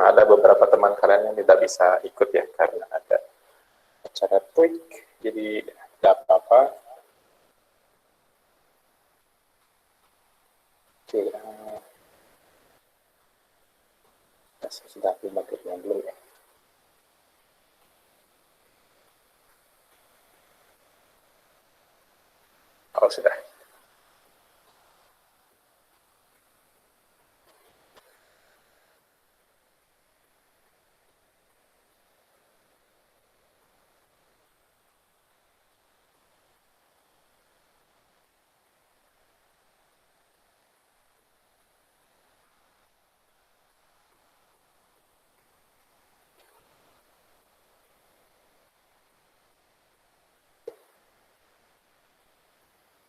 ada beberapa teman kalian yang tidak bisa ikut ya karena ada acara tweak, jadi tidak apa-apa. Oke, sudah 5 grupnya belum ya? Oh sudah.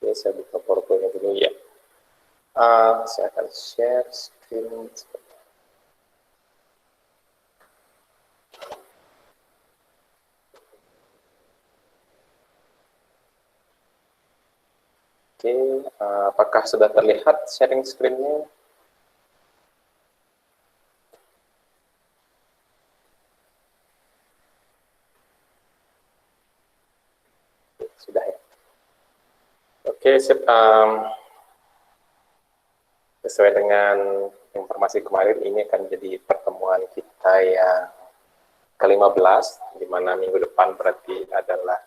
Oke, saya buka PowerPoint dulu ya. Saya akan share screen. Oke, apakah sudah terlihat sharing screen-nya? Sudah ya. Oke, sip. Sesuai dengan informasi kemarin, ini akan jadi pertemuan kita yang ke-15, di mana minggu depan berarti adalah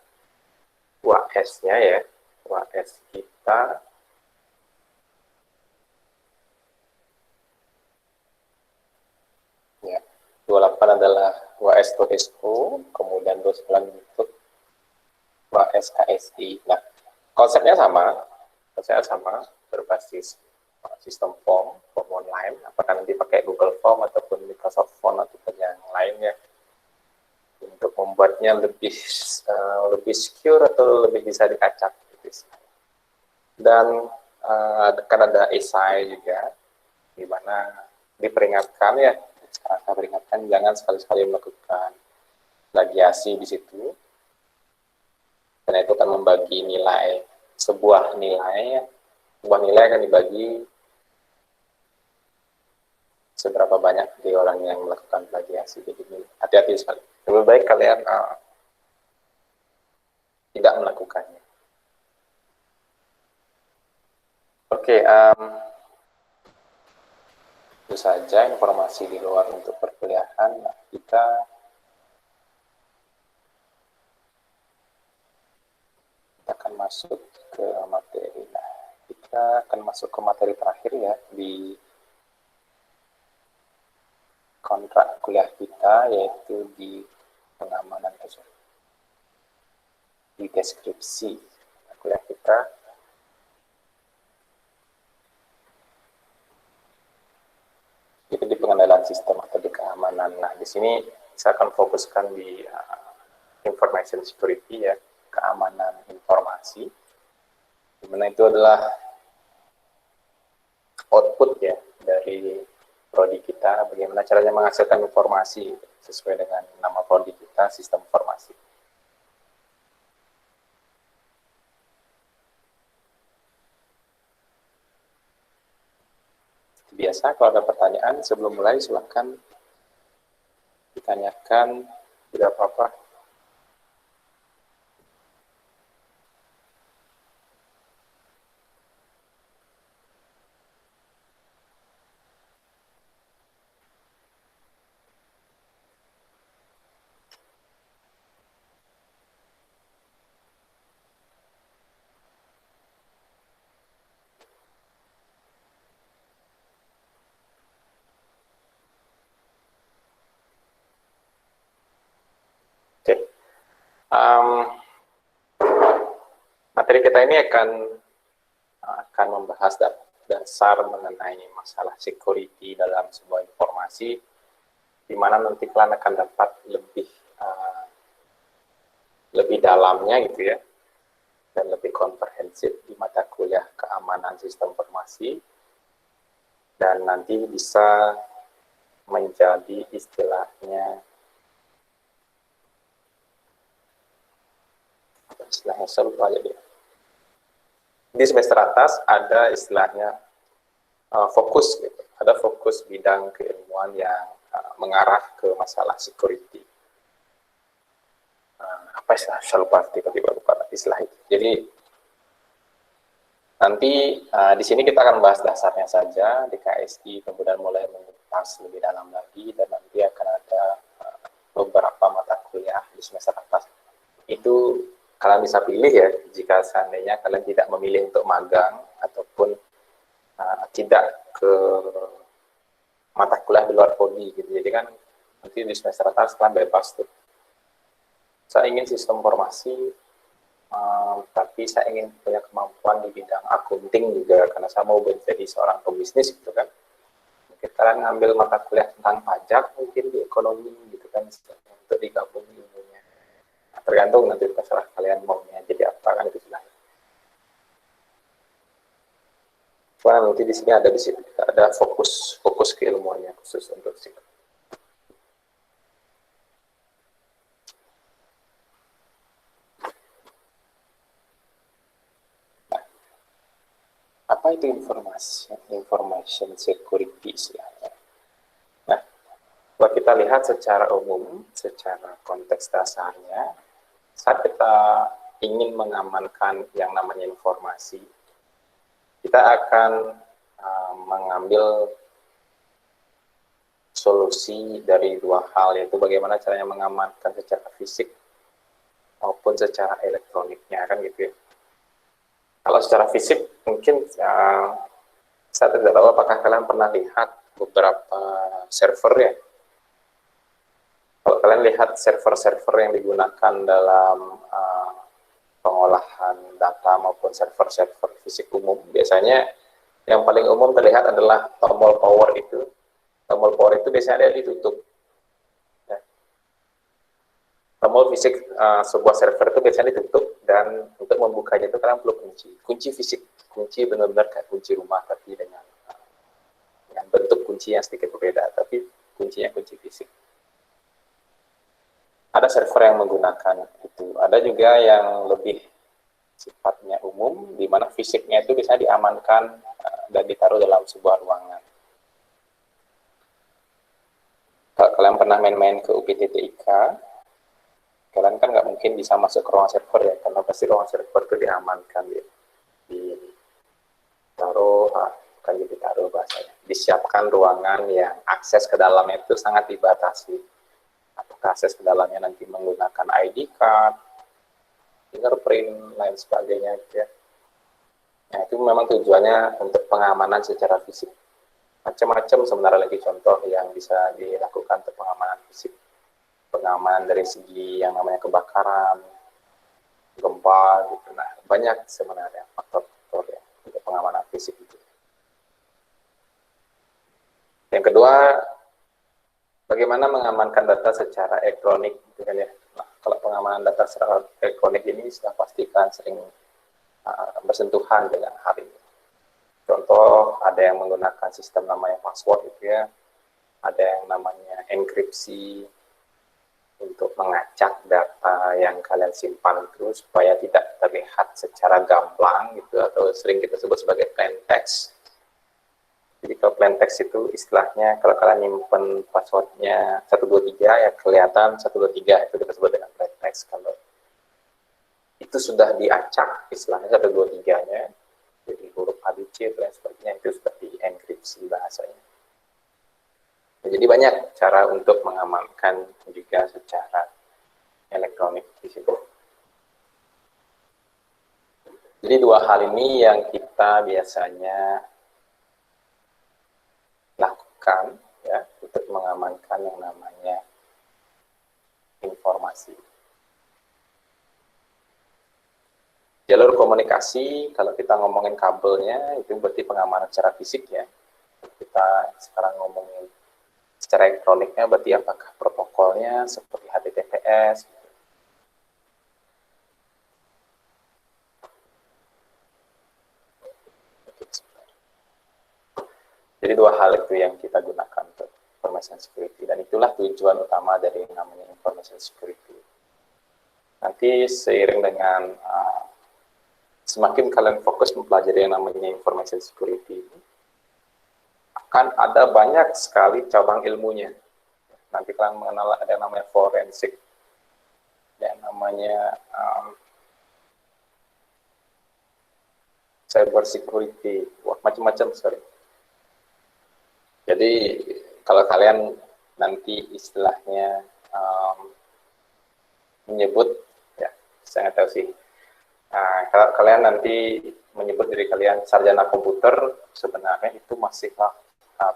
UAS-nya ya. UAS kita ya, 28 adalah UAS TOESO, kemudian 29 untuk UAS KSI. Nah, konsepnya sama, berbasis sistem form online, apakah nanti pakai Google Form ataupun Microsoft Form ataupun yang lainnya, untuk membuatnya lebih secure atau lebih bisa diacak gitu. Dan akan ada esai juga, di mana diperingatkan ya, saya peringatkan jangan sekali-sekali melakukan plagiasi di situ, karena itu akan membagi nilai, sebuah nilai akan dibagi seberapa banyak di orang yang melakukan plagiasi. Jadi hati-hati sekali. Lebih baik kalian tidak melakukannya. Oke, itu saja informasi di luar untuk perkuliahan. Nah, kita akan masuk ke materi. Nah, kita akan masuk ke materi terakhir ya di kontrak kuliah kita, yaitu di pengamanan di deskripsi kuliah kita. Itu di pengenalan sistem atau di keamanan. Nah, di sini saya akan fokuskan di information security ya, keamanan informasi. Dimana itu adalah output ya dari prodi kita, bagaimana caranya menghasilkan informasi sesuai dengan nama prodi kita, sistem informasi. Biasa kalau ada pertanyaan sebelum mulai silahkan ditanyakan, tidak apa-apa. Oke. Materi kita ini akan membahas dasar mengenai masalah security dalam sebuah informasi, di mana nanti kalian akan dapat lebih dalamnya gitu ya, dan lebih komprehensif di mata kuliah keamanan sistem informasi, dan nanti bisa menjadi istilahnya saya lupa aja dia. Di semester atas ada istilahnya fokus gitu. Ada fokus bidang keilmuan yang mengarah ke masalah security. Apa istilah? Saya lupa, tiba-tiba lupa istilah itu. Jadi nanti di sini kita akan bahas dasarnya saja di KSI, kemudian mulai mengupas lebih dalam lagi, dan nanti akan ada beberapa mata kuliah di semester atas. Itu kalian bisa pilih ya, jika seandainya kalian tidak memilih untuk magang ataupun tidak ke mata kuliah di luar prodi gitu. Jadi kan nanti di semester atas kalian bebas tuh. Saya ingin sistem informasi, tapi saya ingin punya kemampuan di bidang akunting juga, karena saya mau menjadi seorang pebisnis gitu kan. Mungkin kalian ngambil mata kuliah tentang pajak, mungkin di ekonomi gitu kan, untuk digabung ilmunya. Nah, tergantung nanti terserah kalian maunya jadi apa kan, itu sudah. Wah, nanti di sini ada fokus ke ilmuannya khusus untuk psikologi. Apa itu information security istilahnya? Nah, kalau kita lihat secara umum, secara konteks dasarnya, saat kita ingin mengamankan yang namanya informasi, kita akan mengambil solusi dari dua hal, yaitu bagaimana caranya mengamankan secara fisik maupun secara elektroniknya, kan gitu ya. Kalau secara fisik, mungkin saya tidak tahu apakah kalian pernah lihat beberapa server ya. Kalau kalian lihat server-server yang digunakan dalam pengolahan data maupun server-server fisik umum, biasanya yang paling umum terlihat adalah tombol power itu. Tombol power itu biasanya dia ditutup. Ya. Tombol fisik sebuah server itu biasanya ditutup, dan untuk membukanya itu kalian perlu kunci fisik, kunci benar-benar kayak kunci rumah, tapi dengan bentuk kunci yang sedikit berbeda, tapi kuncinya kunci fisik. Ada server yang menggunakan itu, ada juga yang lebih sifatnya umum, di mana fisiknya itu bisa diamankan dan ditaruh dalam sebuah ruangan. Kalau kalian pernah main-main ke UPTTIK, kalian kan nggak mungkin bisa masuk ke ruang server ya, karena pasti ruang server itu diamankan ya. Ditaruh bahasanya. Disiapkan ruangan yang akses ke dalamnya itu sangat dibatasi. Apakah akses ke dalamnya nanti menggunakan ID card, fingerprint, lain sebagainya gitu ya. Nah, itu memang tujuannya untuk pengamanan secara fisik. Macam-macam sebenarnya lagi contoh yang bisa dilakukan untuk pengamanan fisik. Pengamanan dari segi yang namanya kebakaran, gempa gitu. Nah, banyak sebenarnya faktor-faktor ya untuk pengamanan fisik itu. Yang kedua, bagaimana mengamankan data secara elektronik gitu kan ya. Nah, kalau pengamanan data secara elektronik ini sudah pastikan sering bersentuhan dengan hal ini. Contoh, ada yang menggunakan sistem namanya password gitu ya, ada yang namanya enkripsi untuk mengacak data yang kalian simpan itu supaya tidak terlihat secara gamblang gitu, atau sering kita sebut sebagai plain text. Jadi kalau plain text itu istilahnya kalau kalian nyimpen passwordnya 123 ya kelihatan 123, itu kita sebut dengan plain text. Kalau itu sudah diacak istilahnya 123-nya, jadi huruf ABC dan sebagainya, itu seperti enkripsi bahasanya. Jadi banyak cara untuk mengamankan juga secara elektronik di situ. Jadi dua hal ini yang kita biasanya lakukan ya untuk mengamankan yang namanya informasi. Jalur komunikasi, kalau kita ngomongin kabelnya, itu berarti pengamanan secara fisik ya. Kita sekarang ngomongin secara elektroniknya, berarti apakah protokolnya seperti HTTPS. Jadi dua hal itu yang kita gunakan untuk information security, dan itulah tujuan utama dari yang namanya information security. Nanti seiring dengan semakin kalian fokus mempelajari yang namanya information security, akan ada banyak sekali cabang ilmunya. nanti kalian mengenal ada yang namanya forensik, yang namanya cyber security, wah macam-macam sorry. Jadi kalau kalian nanti istilahnya menyebut, ya saya nggak tahu sih, kalau kalian nanti menyebut diri kalian sarjana komputer, sebenarnya itu masih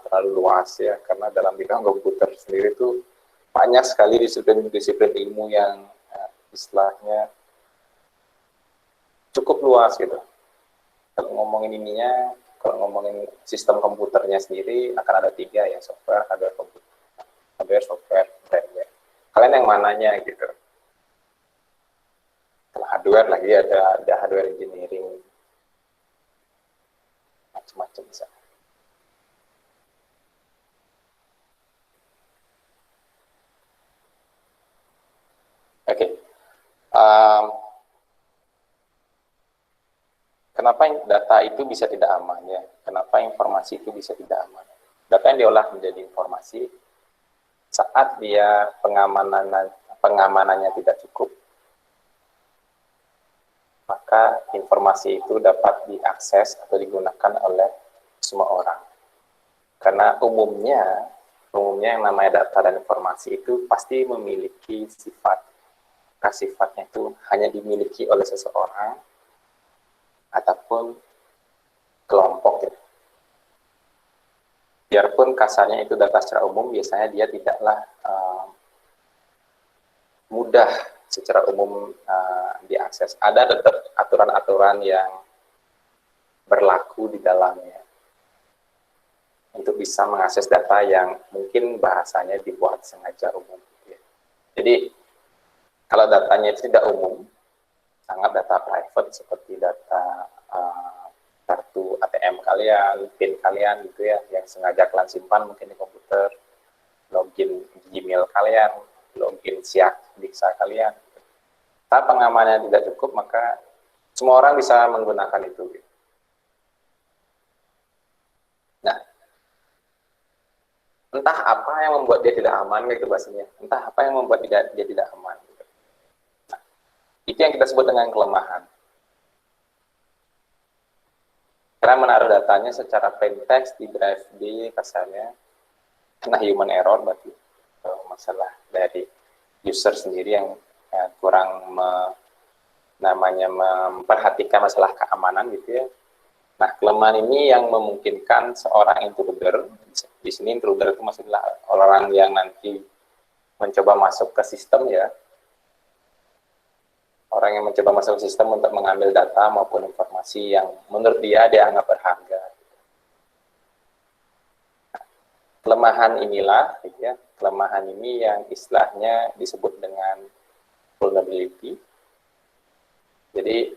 terlalu luas ya, karena dalam bidang komputer sendiri itu banyak sekali disiplin-disiplin ilmu yang istilahnya cukup luas gitu. Kalau ngomongin ininya, kalau ngomongin sistem komputernya sendiri akan ada 3 ya, software, hardware, software, firmware. Kalian yang mananya gitu? Kalau hardware lagi ada hardware engineering, macam-macam bisa. Oke. Kenapa data itu bisa tidak aman ya? Kenapa informasi itu bisa tidak aman? Data yang diolah menjadi informasi saat dia pengamanannya tidak cukup, maka informasi itu dapat diakses atau digunakan oleh semua orang. Karena umumnya yang namanya data dan informasi itu pasti memiliki sifat. Sifatnya itu hanya dimiliki oleh seseorang ataupun kelompok. Biarpun kasarnya itu data secara umum, biasanya dia tidaklah mudah secara umum diakses. Ada tetap aturan-aturan yang berlaku di dalamnya untuk bisa mengakses data yang mungkin bahasanya dibuat sengaja umum. Jadi kalau datanya itu tidak umum, sangat data private seperti data kartu ATM kalian, PIN kalian gitu ya, yang sengaja kalian simpan mungkin di komputer, login Gmail kalian, login Dixa kalian. Kalau pengamanannya tidak cukup, maka semua orang bisa menggunakan itu. Nah, entah apa yang membuat dia tidak aman, gitu bahasanya. Entah apa yang membuat dia tidak aman. Nah, itu yang kita sebut dengan kelemahan. Karena menaruh datanya secara plain text di drive D kasarnya, kena human error berarti masalah dari user sendiri yang kurang memperhatikan masalah keamanan gitu ya. Nah, kelemahan ini yang memungkinkan seorang intruder, di sini intruder itu maksudnya orang yang nanti mencoba masuk ke sistem ya, orang yang mencoba masuk ke sistem untuk mengambil data maupun informasi yang menurut dia anggap berharga. Nah, kelemahan inilah, gitu ya, kelemahan ini yang istilahnya disebut dengan vulnerability. Jadi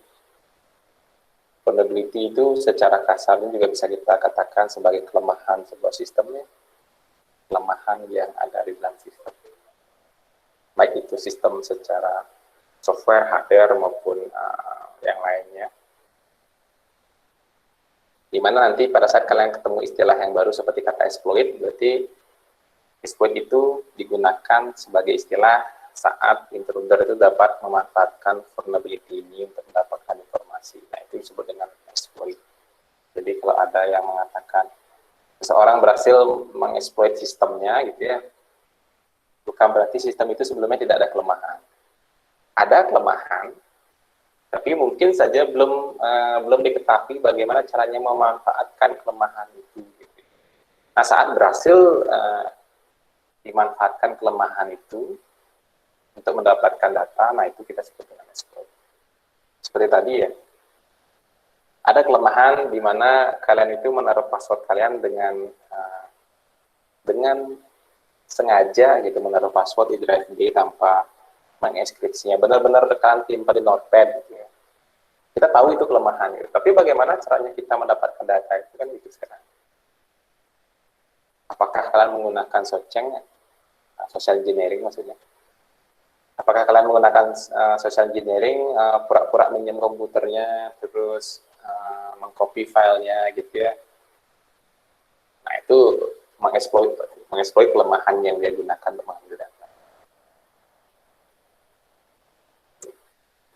vulnerability itu secara kasarnya juga bisa kita katakan sebagai kelemahan sebuah sistemnya, kelemahan yang ada di dalam sistem. Baik itu sistem secara software, hardware, maupun yang lainnya. Dimana nanti pada saat kalian ketemu istilah yang baru seperti kata exploit, berarti exploit itu digunakan sebagai istilah saat intruder itu dapat memanfaatkan vulnerability ini untuk mendapatkan informasi. Nah, itu disebut dengan exploit. Jadi kalau ada yang mengatakan seseorang berhasil mengeksploit sistemnya gitu ya, bukan berarti sistem itu sebelumnya tidak ada kelemahan. Ada kelemahan, tapi mungkin saja belum diketahui bagaimana caranya memanfaatkan kelemahan itu. Nah, saat berhasil dimanfaatkan kelemahan itu untuk mendapatkan data, nah itu kita sebut dengan exploit. Seperti tadi ya, ada kelemahan di mana kalian itu menaruh password kalian dengan sengaja gitu, menaruh password di drive D tanpa mengenkripsinya, benar-benar kalian timpa di notepad gitu ya. Kita tahu itu kelemahan gitu. Tapi bagaimana caranya kita mendapatkan data itu kan gitu sekarang. Apakah kalian menggunakan Socieng, social engineering maksudnya? Apakah kalian menggunakan social engineering, pura-pura minjem komputernya, terus mengcopy filenya gitu ya? Nah, itu mengeksploit. mengeksploit kelemahan yang dia gunakan untuk mengambil data.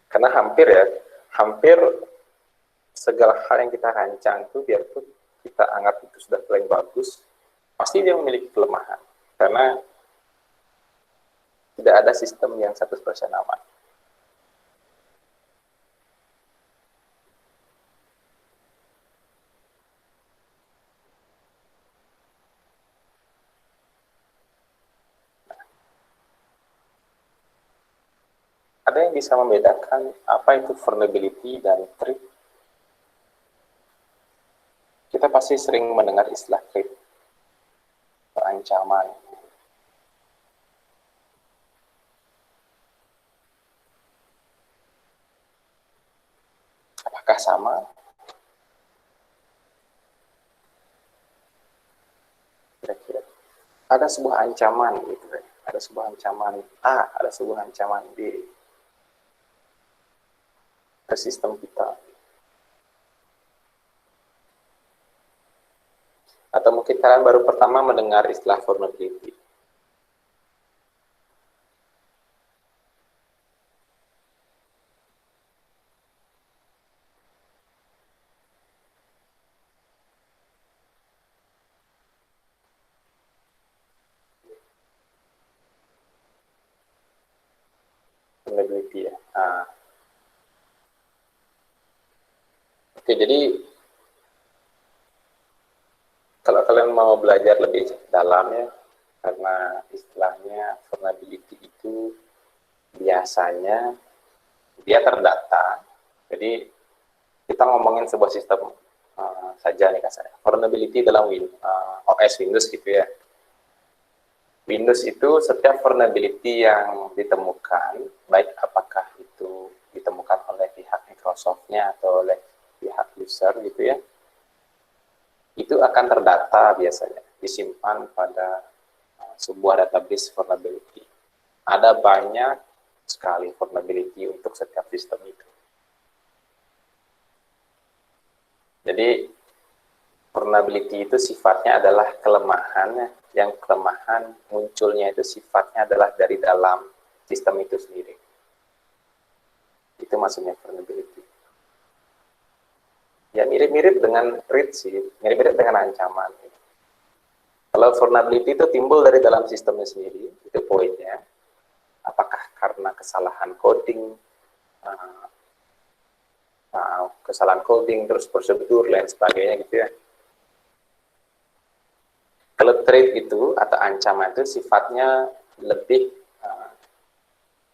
Karena hampir segala hal yang kita rancang itu, biarpun kita anggap itu sudah paling bagus, pasti dia memiliki kelemahan. Karena tidak ada sistem yang 100% aman. Ada yang bisa membedakan apa itu vulnerability dan threat? Kita pasti sering mendengar istilah threat, ancaman. Apakah sama? Kira-kira ada sebuah ancaman gitu, ada sebuah ancaman A, ada sebuah ancaman B ke sistem kita. Atau mungkin kalian baru pertama mendengar istilah vulnerability. Vulnerability ya. Nah. Oke, jadi kalau kalian mau belajar lebih dalam ya, karena istilahnya vulnerability itu biasanya dia terdata. Jadi kita ngomongin sebuah sistem saja nih kasarnya. Vulnerability dalam OS Windows gitu ya. Windows itu setiap vulnerability yang ditemukan, baik apakah itu ditemukan oleh pihak Microsoft-nya atau oleh pihak user gitu ya, itu akan terdata biasanya, disimpan pada sebuah database vulnerability. Ada banyak sekali vulnerability untuk setiap sistem itu. Jadi vulnerability itu sifatnya adalah kelemahan, yang kelemahan munculnya itu sifatnya adalah dari dalam sistem itu sendiri. Itu maksudnya vulnerability. Ya mirip-mirip dengan threat sih, mirip-mirip dengan ancaman. Kalau vulnerability itu timbul dari dalam sistemnya sendiri, itu poinnya. Apakah karena kesalahan coding, terus prosedur, lain sebagainya gitu ya. Kalau threat itu atau ancaman itu sifatnya lebih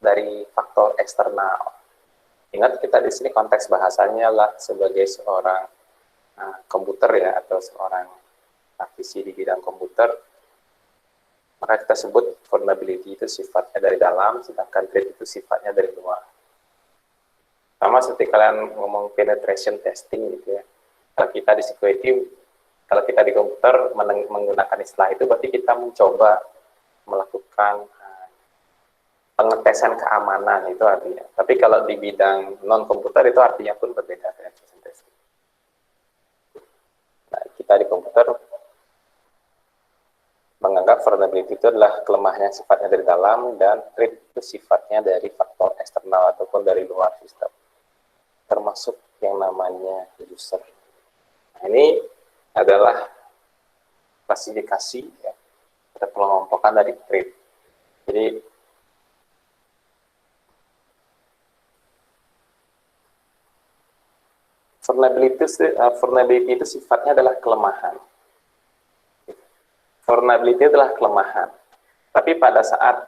dari faktor eksternal. Ingat, kita di sini konteks bahasanya lah sebagai seorang komputer ya, atau seorang praktisi di bidang komputer, maka kita sebut vulnerability itu sifatnya dari dalam, sedangkan threat itu sifatnya dari luar. Sama seperti kalian ngomong penetration testing gitu ya. Kalau kita di security, kalau kita di komputer menggunakan istilah itu, berarti kita mencoba melakukan pengetesan keamanan, itu artinya. Tapi kalau di bidang non-komputer itu artinya pun berbeda. Nah, kita di komputer menganggap vulnerability itu adalah kelemahan yang sifatnya dari dalam, dan threat itu sifatnya dari faktor eksternal ataupun dari luar sistem, termasuk yang namanya user. Nah, ini adalah klasifikasi ya, atau pengelompokan dari threat. Jadi vulnerability itu sifatnya adalah kelemahan. Vulnerability adalah kelemahan. Tapi pada saat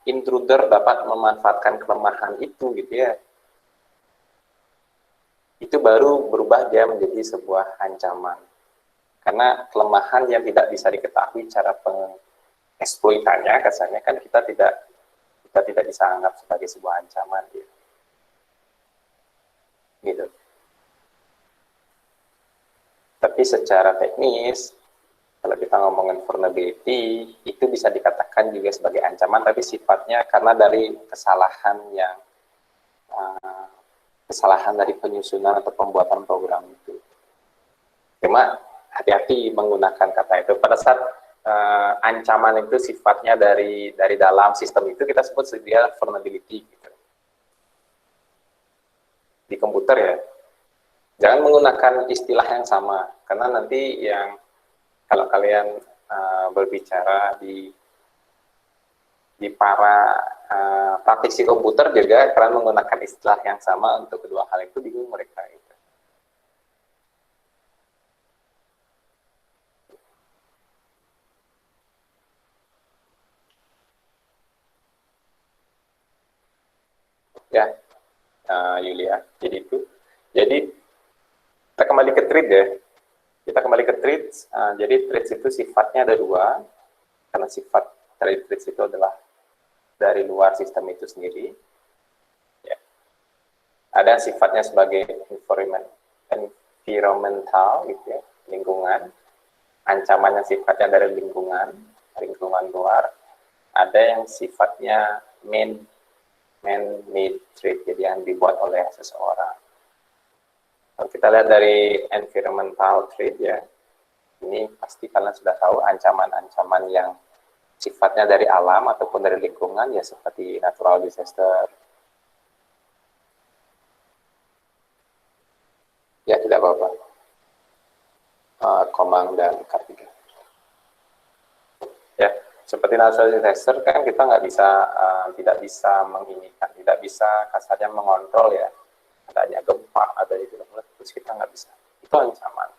intruder dapat memanfaatkan kelemahan itu gitu ya, itu baru berubah dia menjadi sebuah ancaman. Karena kelemahan yang tidak bisa diketahui cara pengeksploitannya, kasarnya kan kita tidak bisa anggap sebagai sebuah ancaman gitu. Tapi secara teknis, kalau kita ngomongin vulnerability, itu bisa dikatakan juga sebagai ancaman, tapi sifatnya karena dari kesalahan dari penyusunan atau pembuatan program itu. Cuma hati-hati menggunakan kata itu. Pada saat ancaman itu sifatnya dari dalam sistem itu, kita sebut dia vulnerability gitu. Di komputer ya, jangan menggunakan istilah yang sama, karena nanti yang kalau kalian berbicara di para praktisi komputer juga, kalian menggunakan istilah yang sama untuk kedua hal itu, bingung mereka gitu. Ya, Yulia. Jadi kita kembali ke thread ya. Kita kembali ke thread. Jadi thread itu sifatnya ada dua, karena sifat dari thread itu adalah dari luar sistem itu sendiri. Ya. Ada sifatnya sebagai environmental gitu ya, lingkungan. Ancamannya sifatnya dari lingkungan luar. Ada yang sifatnya man-made threat, jadi yang dibuat oleh seseorang. Kalau kita lihat dari environmental threat ya, ini pasti kalian sudah tahu ancaman-ancaman yang sifatnya dari alam ataupun dari lingkungan ya, seperti natural disaster. Ya, tidak apa-apa. Komang dan Kartika. Ya, seperti natural disaster kan kita tidak bisa menginikan, tidak bisa kasarnya mengontrol ya, adanya gempa, ada itu, terus kita nggak bisa. Itu ancaman.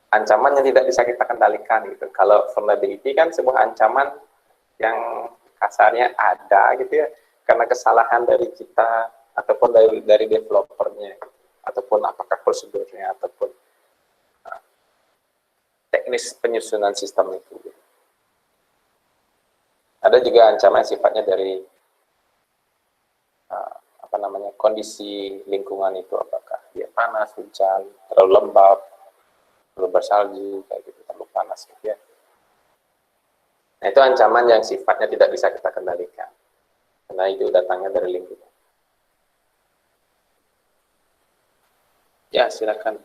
Ancaman yang tidak bisa kita kendalikan gitu. Kalau vulnerability kan sebuah ancaman yang kasarnya ada gitu ya, karena kesalahan dari kita ataupun dari developernya, ataupun apakah prosedurnya ataupun teknis penyusunan sistem itu. Ada juga ancaman sifatnya dari kondisi lingkungan itu, apakah dia panas, hujan, terlalu lembab, terlalu bersalju, kayak gitu, terlalu panas gitu ya. Nah, itu ancaman yang sifatnya tidak bisa kita kendalikan, karena itu datangnya dari lingkungan. Ya, silakan.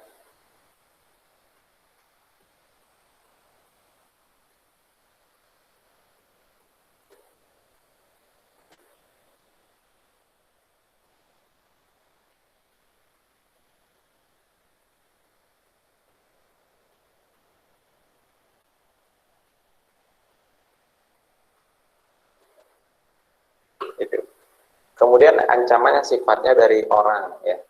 Itu. Kemudian ancamannya sifatnya dari orang ya.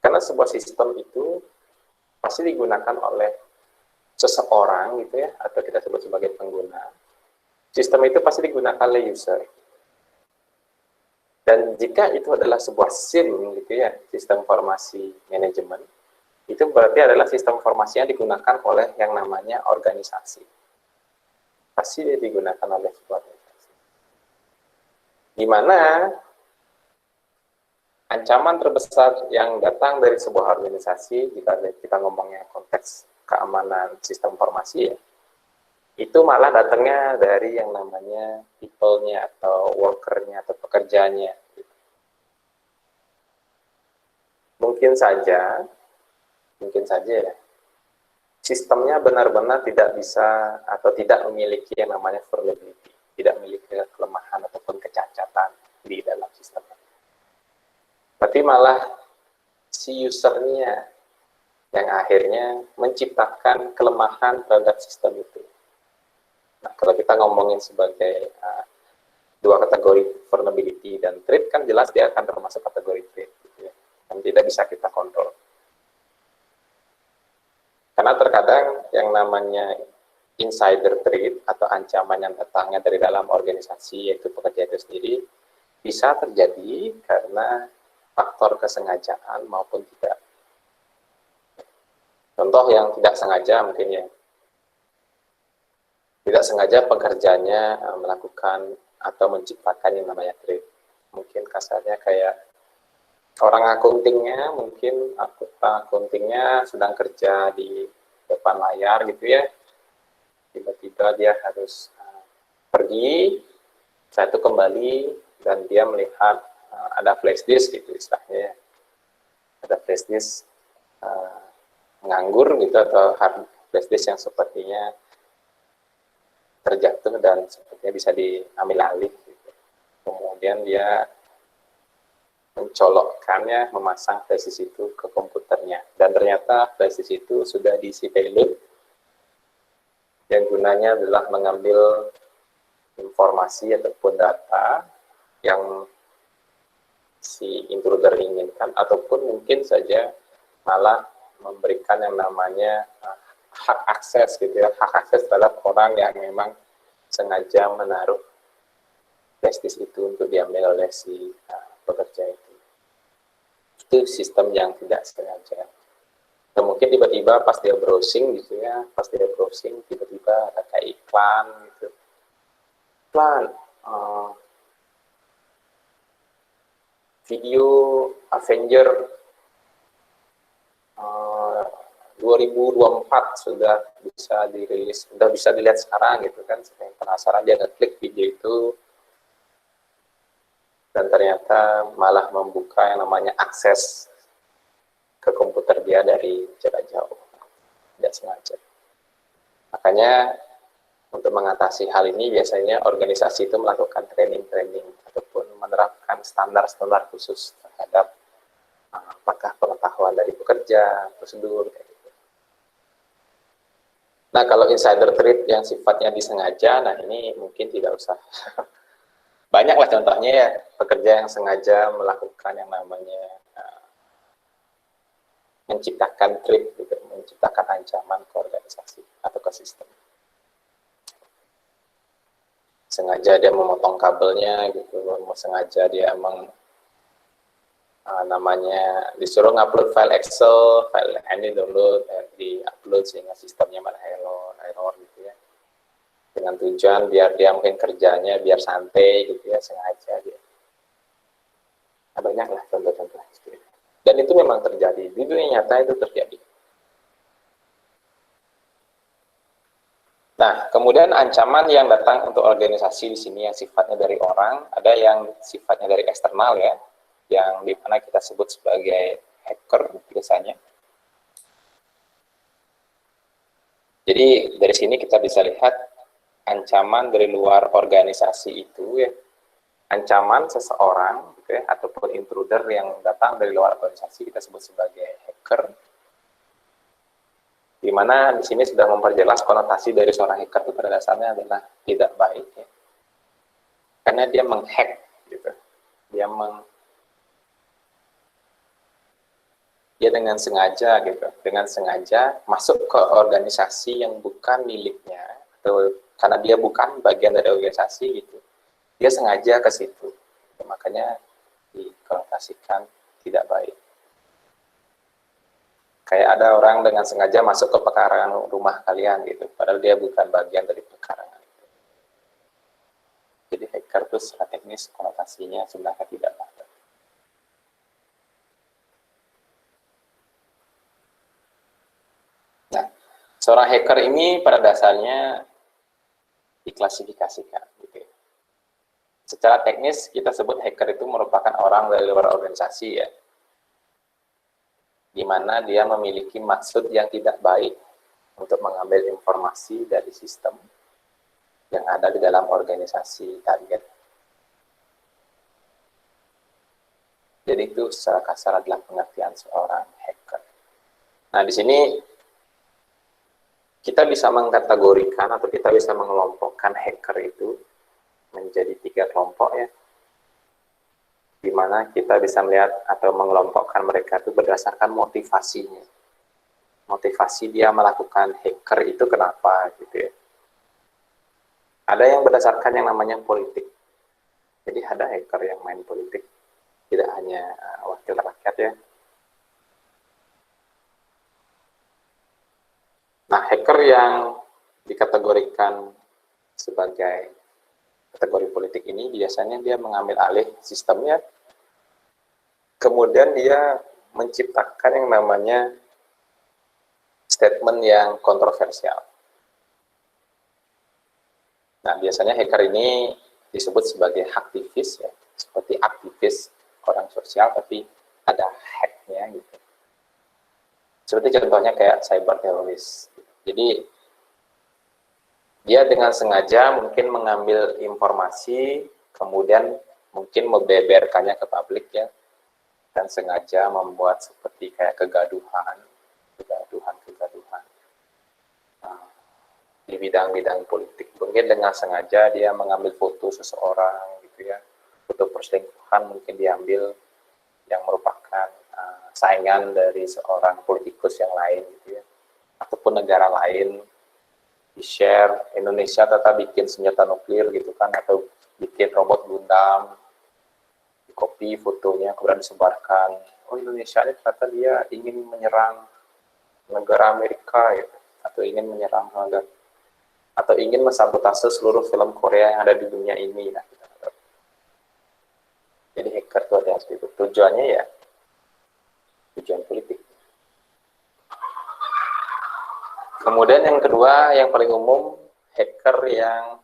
Karena sebuah sistem itu pasti digunakan oleh seseorang gitu ya, atau kita sebut sebagai pengguna. Sistem itu pasti digunakan oleh user. Dan jika itu adalah sebuah SIM gitu ya, sistem informasi manajemen, itu berarti adalah sistem informasi yang digunakan oleh yang namanya organisasi. Pasti dia digunakan oleh sebuah organisasi. Di mana ancaman terbesar yang datang dari sebuah organisasi, jika kita ngomongnya konteks keamanan sistem informasi ya, itu malah datangnya dari yang namanya people-nya atau worker-nya atau pekerjanya. Mungkin saja ya, sistemnya benar-benar tidak bisa atau tidak memiliki yang namanya vulnerability, tidak memiliki kelemahan ataupun kecacatan di dalam sistemnya. Tapi malah si usernya yang akhirnya menciptakan kelemahan terhadap sistem itu. Nah, kalau kita ngomongin sebagai dua kategori vulnerability dan threat, kan jelas dia akan termasuk kategori threat gitu ya, yang tidak bisa kita kontrol. Karena terkadang yang namanya insider threat atau ancaman yang datangnya dari dalam organisasi, yaitu pekerja itu sendiri, bisa terjadi karena faktor kesengajaan maupun tidak. Contoh yang tidak sengaja mungkin ya, tidak sengaja pekerjanya melakukan atau menciptakan yang namanya threat. Mungkin kasarnya kayak orang akuntingnya, mungkin akuntingnya sedang kerja di depan layar gitu ya, tiba-tiba dia harus pergi, setelah itu kembali, dan dia melihat ada flash disk gitu istilahnya ya. Ada flash disk nganggur gitu, atau flash disk yang sepertinya terjatuh dan sepertinya bisa diambil alih gitu. Kemudian dia mencolokkannya, memasang flash disk itu ke komputernya, dan ternyata flash disk itu sudah diisi payload yang gunanya adalah mengambil informasi ataupun data yang si intruder inginkan, ataupun mungkin saja malah memberikan yang namanya hak akses gitu ya. Hak akses terhadap orang yang memang sengaja menaruh flash disk itu untuk diambil oleh si pekerja itu. Itu sistem yang tidak sengaja. Atau mungkin tiba-tiba pas dia browsing gitu ya, pas dia browsing tiba-tiba ada kayak iklan gitu. Iklan video Avenger 2024 sudah bisa dirilis, sudah bisa dilihat sekarang gitu kan. Saya penasaran, dia ngeklik video itu dan ternyata malah membuka yang namanya akses ke komputer dia dari jarak jauh, tidak sengaja. Makanya untuk mengatasi hal ini biasanya organisasi itu melakukan training-training ataupun menerapkan standar-standar khusus terhadap apakah pengetahuan dari pekerja, prosedur, kayak gitu. Nah, kalau insider threat yang sifatnya disengaja, nah ini mungkin tidak usah. Banyaklah contohnya ya, pekerja yang sengaja melakukan yang namanya menciptakan threat, gitu, menciptakan ancaman ke organisasi atau ke sistem. Sengaja dia memotong kabelnya, gitu, sengaja dia namanya disuruh ngupload file Excel, file ini download, di-upload sehingga sistemnya malah error gitu ya. Dengan tujuan biar dia mungkin kerjanya biar santai gitu ya, sengaja dia. Nah, banyaklah contoh-contoh gitu. Dan itu memang terjadi, di dunia nyata itu terjadi. Nah, kemudian ancaman yang datang untuk organisasi di sini yang sifatnya dari orang, ada yang sifatnya dari eksternal ya, yang dimana kita sebut sebagai hacker biasanya. Jadi dari sini kita bisa lihat ancaman dari luar organisasi itu ya, ancaman seseorang gitu ya, ataupun intruder yang datang dari luar organisasi kita sebut sebagai hacker. Di mana di sini sudah memperjelas konotasi dari seorang hacker itu pada dasarnya adalah tidak baik ya. Karena dia menghack gitu. Dia dengan sengaja gitu, dengan sengaja masuk ke organisasi yang bukan miliknya, atau karena dia bukan bagian dari organisasi gitu, dia sengaja ke situ, makanya dikonotasikan tidak baik. Kayak ada orang dengan sengaja masuk ke pekarangan rumah kalian gitu, padahal dia bukan bagian dari pekarangan itu. Jadi hacker itu secara teknis konotasinya sebenarnya tidak baik. Nah, seorang hacker ini pada dasarnya diklasifikasikan gitu ya. Secara teknis kita sebut hacker itu merupakan orang dari luar organisasi ya, di mana dia memiliki maksud yang tidak baik untuk mengambil informasi dari sistem yang ada di dalam organisasi target. Jadi itu secara kasar adalah pengertian seorang hacker. Nah, di sini kita bisa mengkategorikan atau kita bisa mengelompokkan hacker itu menjadi 3 kelompok ya, di mana kita bisa melihat atau mengelompokkan mereka itu berdasarkan motivasinya. Motivasi dia melakukan hacker itu kenapa gitu ya. Ada yang berdasarkan yang namanya politik. Jadi ada hacker yang main politik, tidak hanya wakil rakyat ya. Nah, hacker yang dikategorikan sebagai kategori politik ini biasanya dia mengambil alih sistemnya, kemudian dia menciptakan yang namanya statement yang kontroversial. Nah, biasanya hacker ini disebut sebagai aktivis ya, seperti aktivis orang sosial tapi ada hacknya gitu. Seperti contohnya kayak cyber teroris. Jadi dia dengan sengaja mungkin mengambil informasi, kemudian mungkin membeberkannya ke publik ya, dan sengaja membuat seperti kayak kegaduhan di bidang-bidang politik. Mungkin dengan sengaja dia mengambil foto seseorang gitu ya, foto perselingkuhan mungkin diambil yang merupakan saingan dari seorang politikus yang lain gitu ya, ataupun negara lain, di-share. Indonesia tetap bikin senjata nuklir gitu kan, atau bikin robot Gundam, di copy fotonya kemudian disebarkan. Oh, Indonesia ini ternyata dia ingin menyerang negara Amerika ya, atau ingin menyerang negara, atau ingin mensabotase seluruh film Korea yang ada di dunia ini. Nah, jadi hacker itu ada seperti itu. Tujuannya ya tujuan politik. Kemudian yang kedua, yang paling umum, hacker yang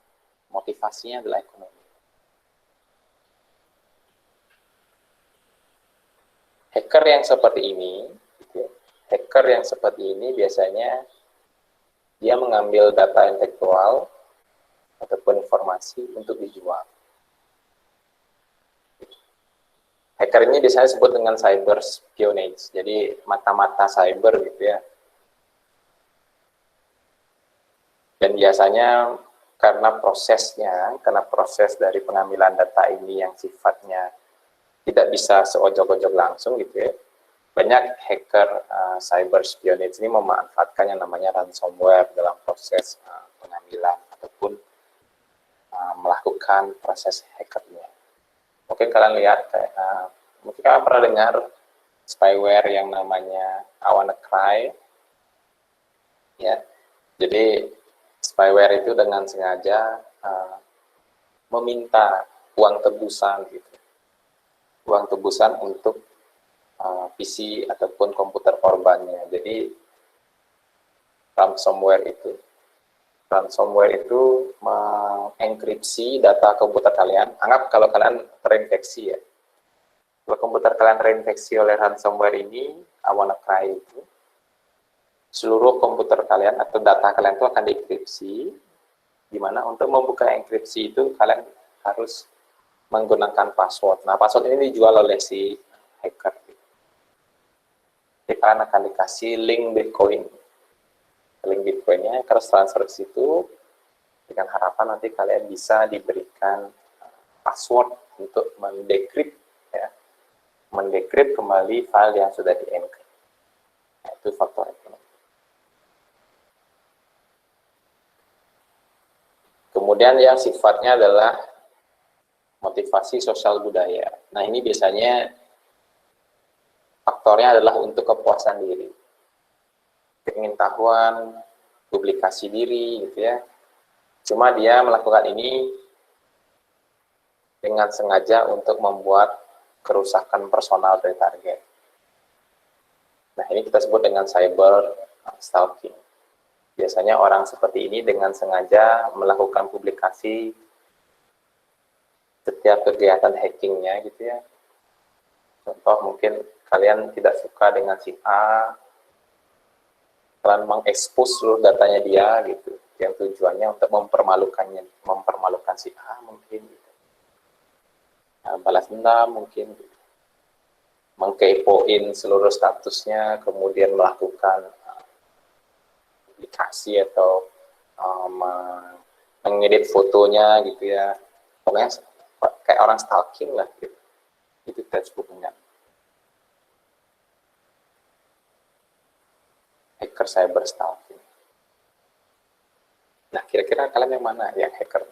motivasinya adalah ekonomi. Hacker yang seperti ini, hacker yang seperti ini biasanya dia mengambil data intelektual ataupun informasi untuk dijual. Hacker ini biasanya disebut dengan cyber espionage, jadi mata-mata cyber gitu ya. Dan biasanya karena proses dari pengambilan data ini yang sifatnya tidak bisa seojok-ojok langsung gitu ya, banyak hacker cyber espionage ini memanfaatkan yang namanya ransomware dalam proses pengambilan ataupun melakukan proses hackernya. Mungkin kalian lihat, mungkin kalian pernah dengar spyware yang namanya WannaCry, ya. Jadi spyware itu dengan sengaja meminta uang tebusan gitu, uang tebusan untuk PC ataupun komputer korbannya. Jadi ransomware itu mengenkripsi data komputer kalian. Anggap kalau kalian terinfeksi ya. Kalau komputer kalian terinfeksi oleh ransomware ini, WannaCry itu, seluruh komputer kalian atau data kalian itu akan dienkripsi, di mana untuk membuka enkripsi itu kalian harus menggunakan password. Nah, password ini dijual oleh si hacker. Jadi kalian akan dikasih link Bitcoin. Link Bitcoinnya harus transfer ke situ dengan harapan nanti kalian bisa diberikan password untuk mendekrip ya, mendekrip kembali file yang sudah di-encrypt. Nah, itu faktor ekonomi. Kemudian yang sifatnya adalah motivasi sosial budaya. Nah, ini biasanya faktornya adalah untuk kepuasan diri, keingintahuan, publikasi diri gitu ya. Cuma dia melakukan ini dengan sengaja untuk membuat kerusakan personal dari target. Nah, ini kita sebut dengan cyber stalking. Biasanya orang seperti ini dengan sengaja melakukan publikasi setiap kegiatan hackingnya gitu ya. Contoh mungkin kalian tidak suka dengan si A, kalian mengekspos seluruh datanya dia gitu, yang tujuannya untuk mempermalukan si A mungkin gitu. Nah, balas dendam mungkin gitu. Mengkepoin seluruh statusnya, kemudian melakukan publikasi atau mengedit fotonya gitu ya. Pokoknya kayak orang stalking lah gitu. Itu kita sebut dengan hacker cyber stalking. Nah, kira-kira kalian yang mana yang hacker?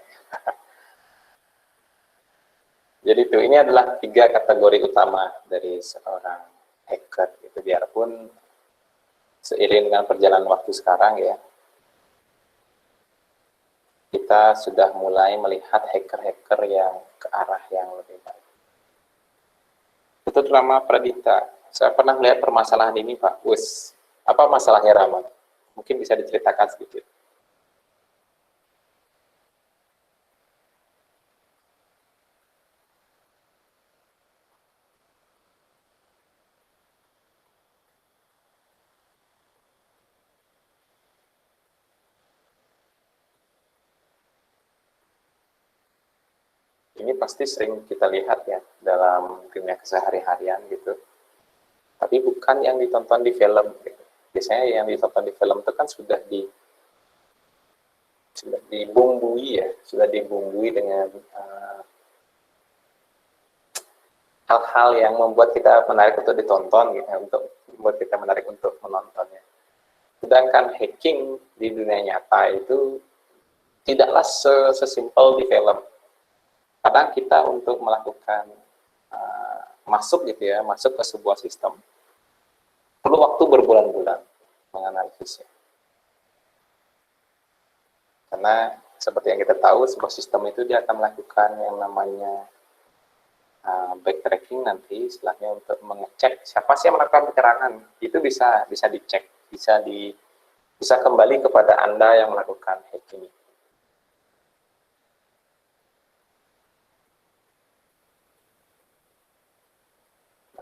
Jadi itu, ini adalah 3 kategori utama dari seorang hacker. Itu biarpun seiring dengan perjalanan waktu sekarang ya, kita sudah mulai melihat hacker-hacker yang ke arah yang lebih baik. Itu Rama Pradita, saya pernah melihat permasalahan ini Pak. Apa masalahnya Rama? Mungkin bisa diceritakan sedikit. Ini pasti sering kita lihat ya dalam dunia kesehari-harian gitu. Tapi bukan yang ditonton di film. Gitu. Biasanya yang ditonton di film itu kan sudah dibumbui ya, sudah dibumbui dengan hal-hal yang membuat kita menarik untuk ditonton, gitu, untuk membuat kita menarik untuk menontonnya. Sedangkan hacking di dunia nyata itu tidaklah sesimpel di film. Kadang kita untuk melakukan masuk gitu ya, masuk ke sebuah sistem, perlu waktu berbulan-bulan menganalisisnya. Karena seperti yang kita tahu, sebuah sistem itu dia akan melakukan yang namanya backtracking nanti setelahnya untuk mengecek siapa sih yang melakukan penyerangan. Itu bisa dicek, bisa kembali kepada Anda yang melakukan hacking.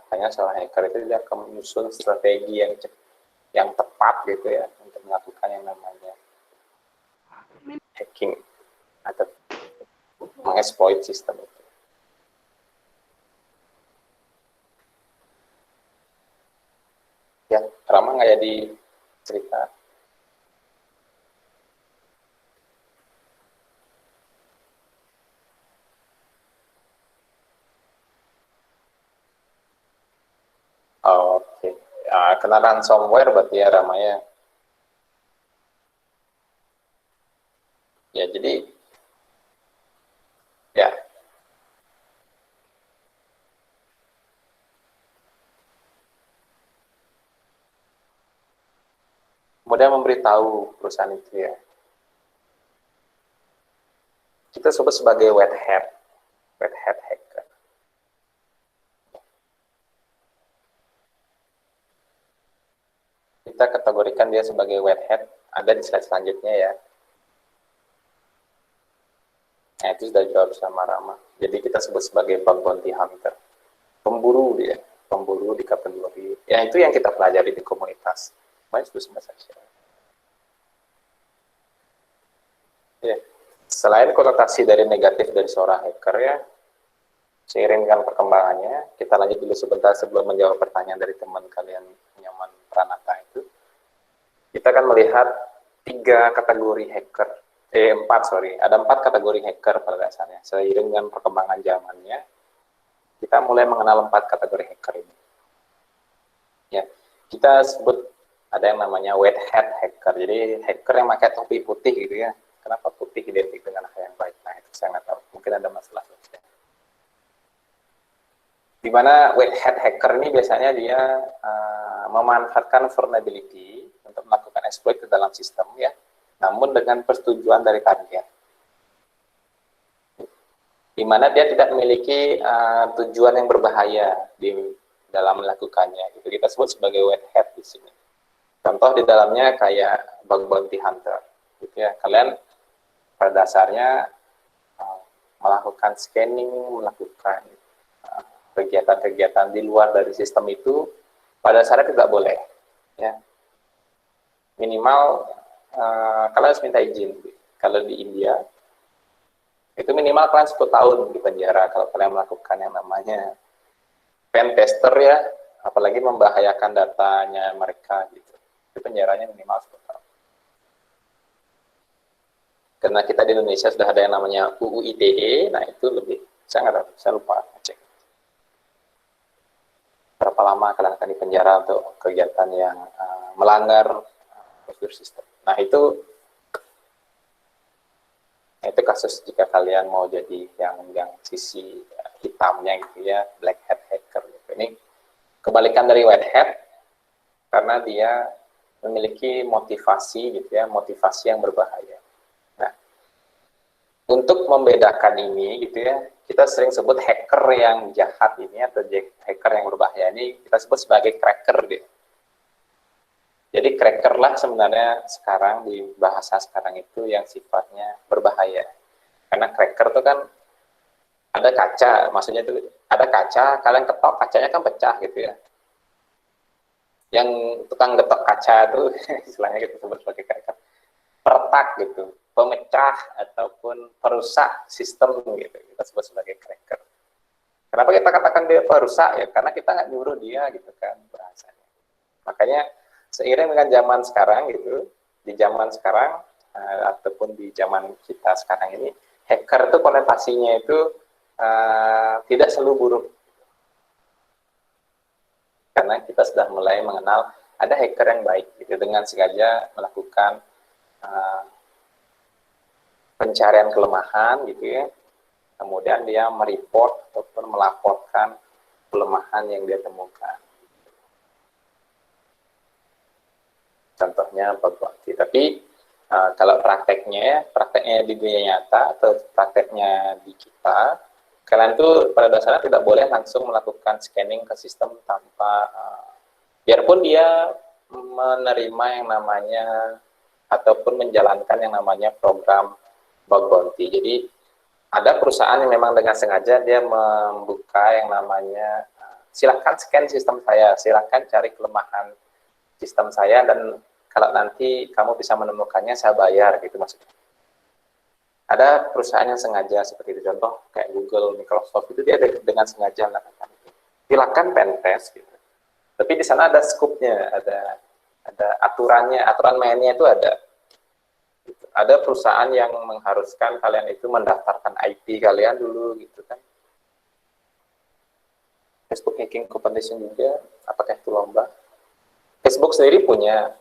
Makanya seorang hacker itu dia akan menyusun strategi yang tepat gitu ya untuk melakukan yang namanya hacking atau mengeksploit sistem itu. Ya, Rama nggak jadi cerita. Oh, oke. Ya, kena ransomware berarti ya Rama ya. Ya, jadi ya kemudian memberitahu perusahaan itu ya. Kita sebut sebagai wet hat hacker. Kita kategorikan dia sebagai wet hat, ada di slide selanjutnya ya. Nah, itu sudah jawab sama Rama. Jadi kita sebut sebagai bug bounty hunter. Pemburu dia, pemburu di kategori. Ya, itu yang kita pelajari di komunitas. Itu saja. Ya. Selain konotasi dari negatif dari seorang hacker ya, seiring dengan perkembangannya, kita lanjut dulu sebentar sebelum menjawab pertanyaan dari teman kalian Nyaman Pranata itu. Kita akan melihat 3 kategori hacker. Ada 4 kategori hacker pada dasarnya. Seiring dengan perkembangan zamannya, kita mulai mengenal 4 kategori hacker ini. Ya, kita sebut ada yang namanya white hat hacker. Jadi hacker yang pakai topi putih gitu ya. Kenapa putih identik dengan hal yang baik? Nah, itu saya nggak tahu. Mungkin ada masalah. Di mana white hat hacker ini biasanya dia memanfaatkan vulnerability untuk melakukan exploit ke dalam sistem ya, namun dengan persetujuan dari target. Di mana dia tidak memiliki tujuan yang berbahaya di dalam melakukannya. Itu kita sebut sebagai white hat di sini. Contoh di dalamnya kayak bug bounty hunter. Gitu ya. Kalian pada dasarnya melakukan scanning, melakukan kegiatan-kegiatan di luar dari sistem itu pada dasarnya tidak boleh. Ya. Minimal kalian harus minta izin. Kalau di India itu minimal kalian 10 tahun di penjara kalau kalian melakukan yang namanya pen tester ya, apalagi membahayakan datanya mereka gitu. Itu penjaranya minimal 10 tahun. Karena kita di Indonesia sudah ada yang namanya UU ITE, nah itu lebih, saya lupa cek. Berapa lama kalian akan dipenjara untuk kegiatan yang melanggar prosedur sistem. Nah itu kasus jika kalian mau jadi yang sisi hitamnya gitu ya, black hat hacker gitu. Ini kebalikan dari white hat karena dia memiliki motivasi gitu ya, motivasi yang berbahaya. Nah, untuk membedakan ini gitu ya, kita sering sebut hacker yang jahat ini atau hacker yang berbahaya ini kita sebut sebagai cracker dia. Jadi cracker lah sebenarnya sekarang di bahasa sekarang itu yang sifatnya berbahaya. Karena cracker itu kan ada kaca, maksudnya itu ada kaca, kalian ketok kacanya kan pecah gitu ya. Yang tukang getok kaca itu istilahnya kita sebut sebagai cracker. Retak gitu. pemecah ataupun perusak sistem gitu, kita sebut sebagai cracker. Kenapa kita katakan dia perusak ya? Karena kita nggak nyuruh dia gitu kan bahasanya. Makanya seiring dengan zaman sekarang gitu, di zaman sekarang ataupun di zaman kita sekarang ini, hacker itu konotasinya itu tidak selalu buruk. Karena kita sudah mulai mengenal ada hacker yang baik gitu, dengan sengaja melakukan pencarian kelemahan gitu ya, kemudian dia mereport ataupun melaporkan kelemahan yang dia temukan. Contohnya bug bounty. Tapi kalau prakteknya di dunia nyata atau prakteknya di kita, kalian tuh pada dasarnya tidak boleh langsung melakukan scanning ke sistem tanpa biarpun dia menerima yang namanya ataupun menjalankan yang namanya program bug bounty. Jadi ada perusahaan yang memang dengan sengaja dia membuka yang namanya silakan scan sistem saya, silakan cari kelemahan sistem saya, dan kalau nanti kamu bisa menemukannya saya bayar gitu maksudnya. Ada perusahaan yang sengaja seperti itu, contoh kayak Google, Microsoft, itu dia dengan sengaja melakukan itu. Silakan pentest gitu. Tapi di sana ada skupnya, ada aturannya, aturan mainnya itu ada. Ada perusahaan yang mengharuskan kalian itu mendaftarkan IP kalian dulu gitu kan. Facebook Hacking Competition juga, apakah itu lomba? Facebook sendiri punya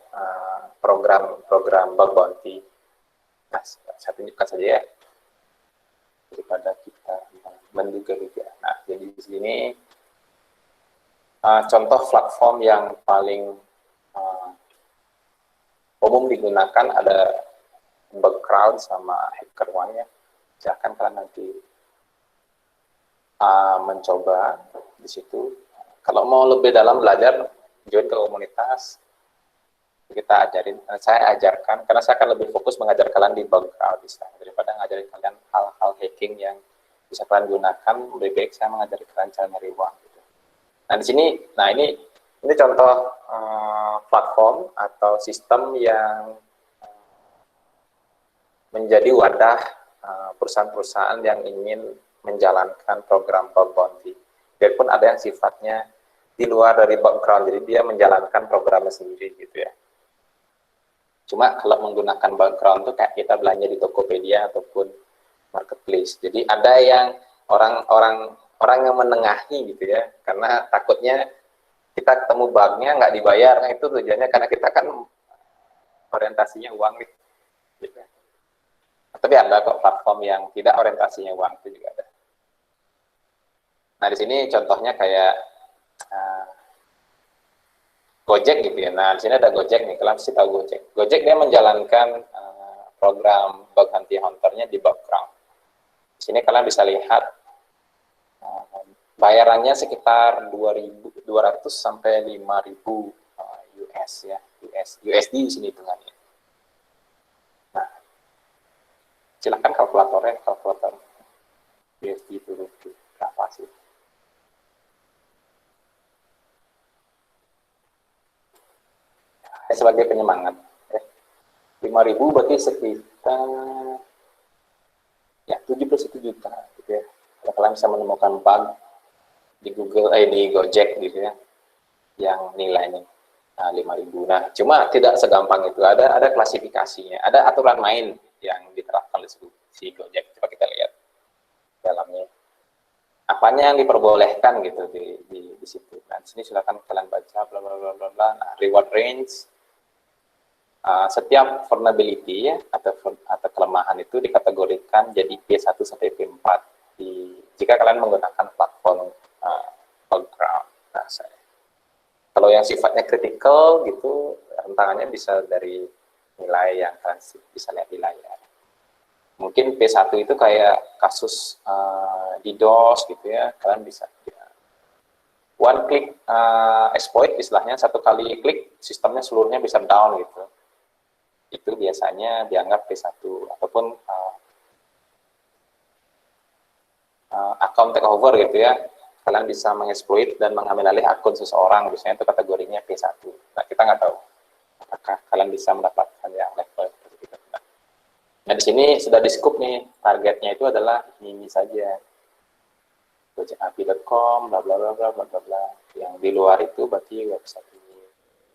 program bug bounty. Nah, saya tunjukkan saja ya, daripada kita menduga-duga. Nah, jadi di sini contoh platform yang paling umum digunakan ada Bugcrowd sama HackerOne ya. Silahkan kalian nanti mencoba di situ. Kalau mau lebih dalam belajar, join ke komunitas, kita ajarin, saya ajarkan, karena saya akan lebih fokus mengajar kalian di Bugcrowd daripada ngajarin kalian hal-hal hacking yang bisa kalian gunakan. Lebih baik saya mengajari kalian cara nyari uang gitu. Nah di sini, ini contoh platform atau sistem yang menjadi wadah perusahaan-perusahaan yang ingin menjalankan program bug bounty. Biarpun ada yang sifatnya di luar dari Bugcrowd, jadi dia menjalankan programnya sendiri gitu ya. Cuma kalau menggunakan Bugcrowd itu kayak kita belanja di Tokopedia ataupun marketplace. Jadi ada yang orang yang menengahi gitu ya, karena takutnya kita ketemu bugnya nggak dibayar. Nah, itu tujuannya karena kita kan orientasinya uang nih. Gitu. Tapi ada kok platform yang tidak orientasinya uang, itu juga ada. Nah di sini contohnya kayak Gojek gitu ya. Nah di sini ada Gojek nih, kalian pasti tahu Gojek. Gojek dia menjalankan program bug bounty hunter-nya di Bugcrowd. Di sini kalian bisa lihat bayarannya sekitar 2.200 sampai 5.000 US ya, USD di sini hitungannya. Nah, silakan kalkulator USD itu berapa sih? Sebagai penyemangat, 5.000 berarti sekitar ya 71 juta gitu ya. Kalau kalian bisa menemukan bug di Google, di Gojek gitu ya, yang nilainya 5.000. Nah, cuma tidak segampang itu. Ada klasifikasinya, ada aturan main yang diterapkan di si Gojek. Coba kita lihat dalamnya. Apanya yang diperbolehkan gitu di situ. Nah, di sini silakan kalian baca bla bla bla bla bla. Nah, reward range, setiap vulnerability ya, atau kelemahan itu dikategorikan jadi P1 sampai P4 jika kalian menggunakan platform Bugcrowd. Nah, kalau yang sifatnya kritikal gitu, rentangannya bisa dari nilai yang kalian bisa lihat di layar. Mungkin P1 itu kayak kasus DDoS gitu ya, kalian bisa one click exploit, istilahnya satu kali klik sistemnya seluruhnya bisa down gitu. Itu biasanya dianggap P1, ataupun account takeover gitu ya, kalian bisa mengeksploit dan mengambil alih akun seseorang, biasanya itu kategorinya P1. Nah, kita nggak tahu apakah kalian bisa mendapatkan yang level seperti itu. Nah, di sini sudah di scope nih, targetnya itu adalah ini saja. Gojekapi.com, bla bla bla bla bla bla bla. Yang di luar itu berarti website ini.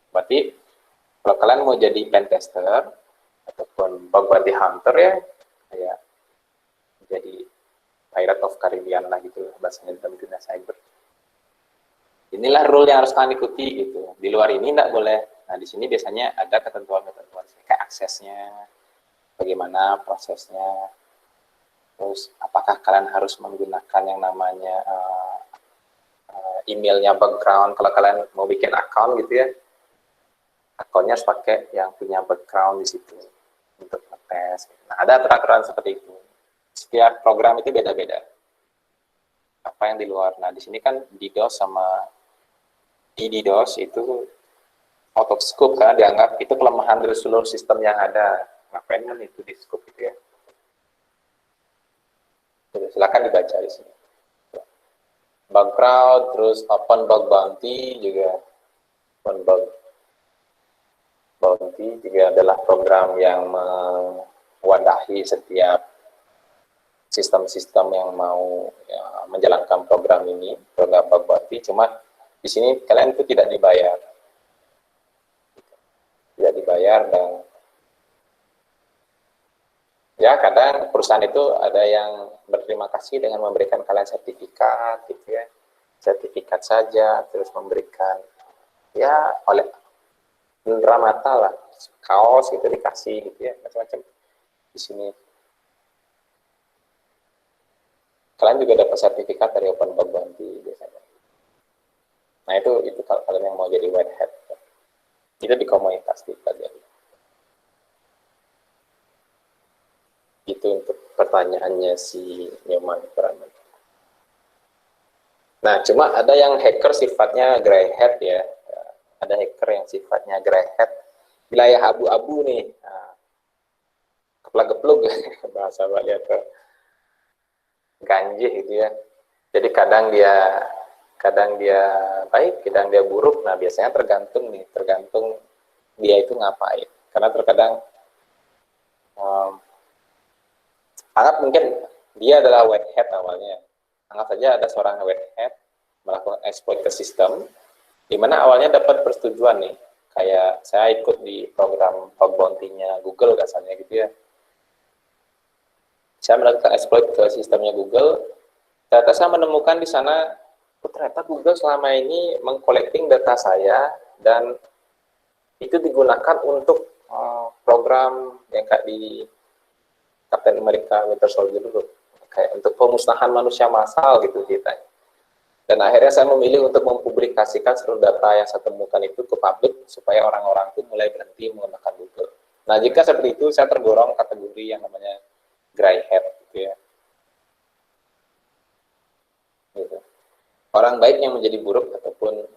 Berarti kalau kalian mau jadi pen tester ataupun bug bounty hunter ya, kayak jadi Pirate of Caribbean lah gitu bahasanya dalam dunia cyber. Inilah rule yang harus kalian ikuti gitu. Di luar ini tidak boleh. Nah, di sini biasanya ada ketentuan-ketentuan kayak aksesnya, bagaimana prosesnya, terus apakah kalian harus menggunakan yang namanya emailnya background kalau kalian mau bikin account gitu ya, akunnya harus pakai yang punya background di situ untuk ngetes. Nah, ada aturan seperti itu. Setiap program itu beda-beda. Apa yang di luar. Nah, di sini kan DDoS sama DDoS itu out of scope karena dianggap itu kelemahan dari seluruh sistem yang ada. Ngapain kan itu di scope gitu ya. Jadi, silakan dibaca di sini. Background, terus open bug bounty juga. Open bug bounty juga adalah program yang mewadahi setiap sistem-sistem yang mau ya, menjalankan program ini, program bug bounty. Cuma di sini kalian itu tidak dibayar. Tidak dibayar dan ya kadang perusahaan itu ada yang berterima kasih dengan memberikan kalian sertifikat gitu ya, sertifikat saja, terus memberikan ya oleh indera mata lah, kaos gitu dikasih gitu ya, macam-macam. Di sini kalian juga dapat sertifikat dari Open Bug Bounty biasanya. Nah itu kalau kalian yang mau jadi white hat, itu di komunitas dipelajari. Itu untuk pertanyaannya si Nyoman Peraman. Nah, cuma ada yang hacker sifatnya grey hat ya. Ada hacker yang sifatnya grey hat, wilayah abu-abu nih. Nah, keplak-kepluk bahasa Bali atau ganjih gitu ya. Jadi kadang dia baik, kadang dia buruk. Nah, biasanya tergantung dia itu ngapain. Karena terkadang anggap mungkin dia adalah white hat awalnya. Anggap saja ada seorang white hat melakukan exploit ke sistem, di mana awalnya dapat persetujuan nih. Kayak saya ikut di program bug bounty-nya Google kasarnya gitu ya. Saya melakukan exploit ke sistemnya Google. Ternyata saya menemukan di sana, ternyata Google selama ini mengcollecting data saya dan itu digunakan untuk program yang kayak di Captain America Winter Soldier dulu, kayak untuk pemusnahan manusia massal gitu ceritanya. Dan akhirnya saya memilih untuk mempublikasikan seluruh data yang saya temukan itu ke publik supaya orang-orang itu mulai berhenti menggunakan Google. Nah, jika seperti itu saya tergolong kategori yang namanya grey hat gitu ya. Gitu. Orang baik yang menjadi buruk ataupun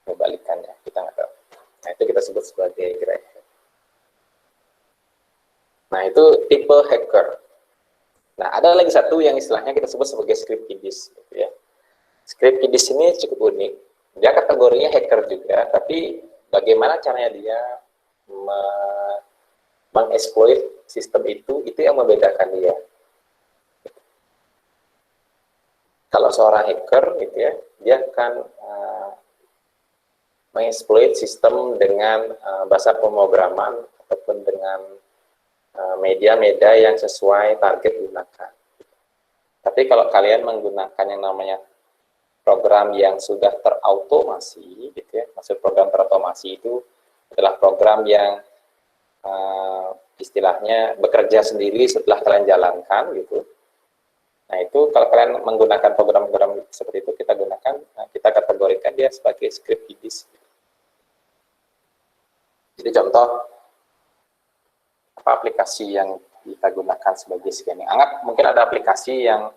kebalikannya, kita nggak tahu. Nah, itu kita sebut sebagai grey hat. Nah, itu tipe hacker. Nah, ada lagi satu yang istilahnya kita sebut sebagai script kiddies gitu ya. Script kiddies ini cukup unik. Dia kategorinya hacker juga, tapi bagaimana caranya dia mengeksploit sistem itu yang membedakan dia. Kalau seorang hacker gitu ya, dia akan mengeksploit sistem dengan bahasa pemrograman ataupun dengan media-media yang sesuai target gunakan. Tapi kalau kalian menggunakan yang namanya program yang sudah terautomasi, gitu ya, maksud program terotomasi itu adalah program yang istilahnya bekerja sendiri setelah kalian jalankan, gitu. Nah itu kalau kalian menggunakan program-program seperti itu kita kategorikan dia sebagai script kiddies. Jadi contoh apa aplikasi yang kita gunakan sebagai scanning. Anggap mungkin ada aplikasi yang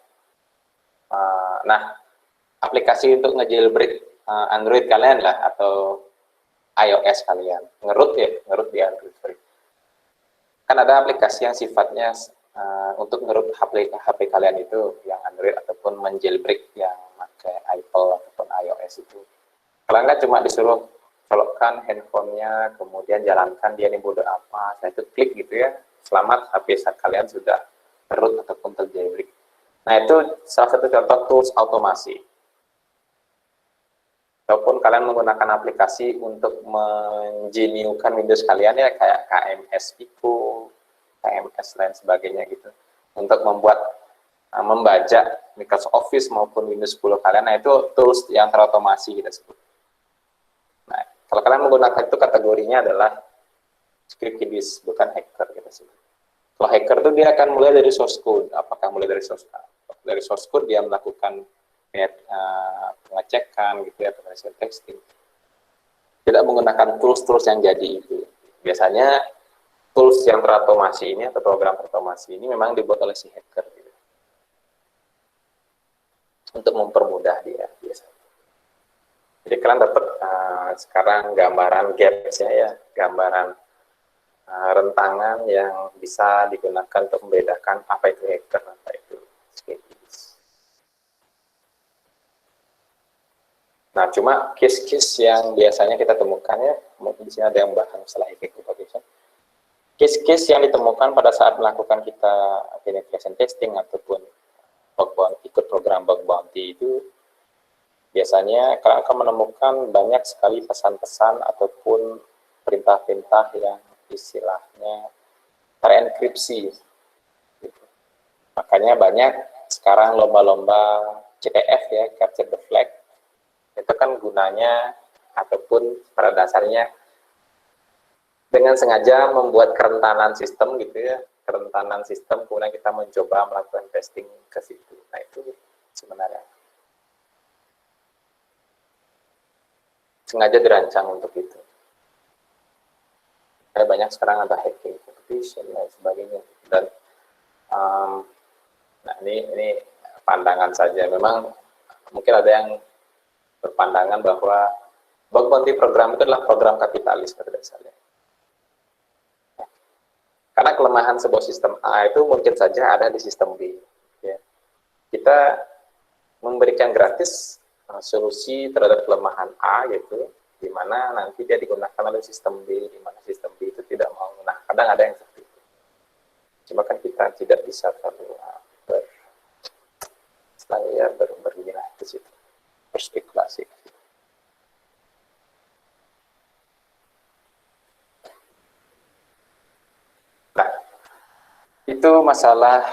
aplikasi untuk nge-jailbreak Android kalian lah atau iOS kalian. Ngerut di Android. Kan ada aplikasi yang sifatnya untuk ngerut HP kalian itu yang Android ataupun menjailbreak yang pakai Apple ataupun iOS itu. Kalian kan cuma disuruh colokkan handphonenya, kemudian jalankan dia ini mode apa, saya itu klik gitu ya, selamat HP kalian sudah root ataupun terjailbreak. Nah, itu salah satu contoh tools automasi. Ataupun kalian menggunakan aplikasi untuk menjeniukan Windows kalian ya, kayak KMS Pico, KMS lain sebagainya gitu, untuk membuat membajak Microsoft Office maupun Windows 10 kalian. Nah, itu tools yang terotomasi kita sebut. Nah, kalau kalian menggunakan itu kategorinya adalah script kiddies, bukan hacker kita sebut. Kalau hacker itu dia akan mulai dari source code. Apakah mulai dari source code? Dari source code dia melakukan pengecekan gitu ya, penelitian testing. Tidak menggunakan tools-tools yang jadi itu. Biasanya tools yang terotomasi ini atau program terotomasi ini memang dibuat oleh si hacker gitu, untuk mempermudah dia biasanya. Jadi kalian dapat sekarang gambaran gapsnya ya, gambaran rentangan yang bisa digunakan untuk membedakan apa itu hacker, apa itu skeptis. Nah, cuma case-case yang biasanya kita temukan ya, mungkin di sini ada yang bahas masalah effective propagation. Case-case yang ditemukan pada saat melakukan kita penetration testing ataupun bug bounty, ikut program bug bounty itu, biasanya kalian akan menemukan banyak sekali pesan-pesan ataupun perintah-perintah yang istilahnya terenkripsi. Gitu. Makanya banyak sekarang lomba-lomba CTF ya, capture the flag. Itu kan gunanya ataupun pada dasarnya dengan sengaja membuat kerentanan sistem gitu ya, kerentanan sistem, kemudian kita mencoba melakukan testing ke situ. Nah, itu sebenarnya sengaja dirancang untuk itu. Kayak banyak sekarang ada hacking competition dan sebagainya. Dan nah ini pandangan saja. Memang mungkin ada yang berpandangan bahwa bug bounty program itu adalah program kapitalis pada dasarnya. Karena kelemahan sebuah sistem A itu mungkin saja ada di sistem B. Ya. Kita memberikan gratis solusi terhadap kelemahan A, gitu, di mana nanti dia digunakan oleh sistem B, di mana sistem B itu tidak mau. Nah, kadang ada yang seperti itu. Cuma kan kita tidak bisa terlalu berguna ke situ, berspekulasi. Nah, itu masalah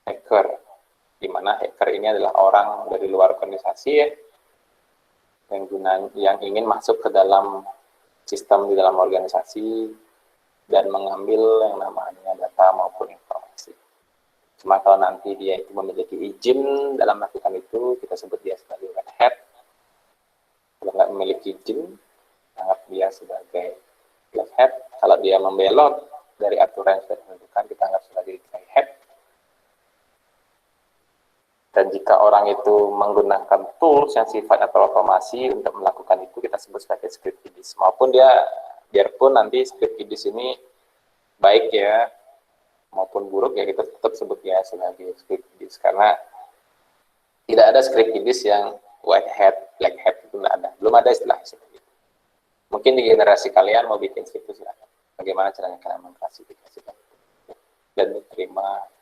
hacker, di mana hacker ini adalah orang dari luar organisasi ya, yang ingin masuk ke dalam sistem di dalam organisasi dan mengambil yang namanya data maupun informasi. Cuma kalau nanti dia itu memiliki izin dalam melakukan itu, kita sebut dia sebagai red hat. Kalau nggak memiliki izin, anggap dia sebagai black hat. Kalau dia membelot dari aturan yang sudah ditentukan, kita anggap sebagai grey hat. Dan jika orang itu menggunakan tools yang sifatnya terotomasi untuk melakukan itu, kita sebut sebagai script kiddies. Maupun dia, biarpun nanti script kiddies ini baik ya, maupun buruk ya, kita tetap sebut ya sebagai script kiddies. Karena tidak ada script kiddies yang white hat, black hat, itu tidak ada. Belum ada istilah seperti itu. Mungkin di generasi kalian mau bikin script itu silakan. Bagaimana caranya kalian mengklasifikasikan dan diterima.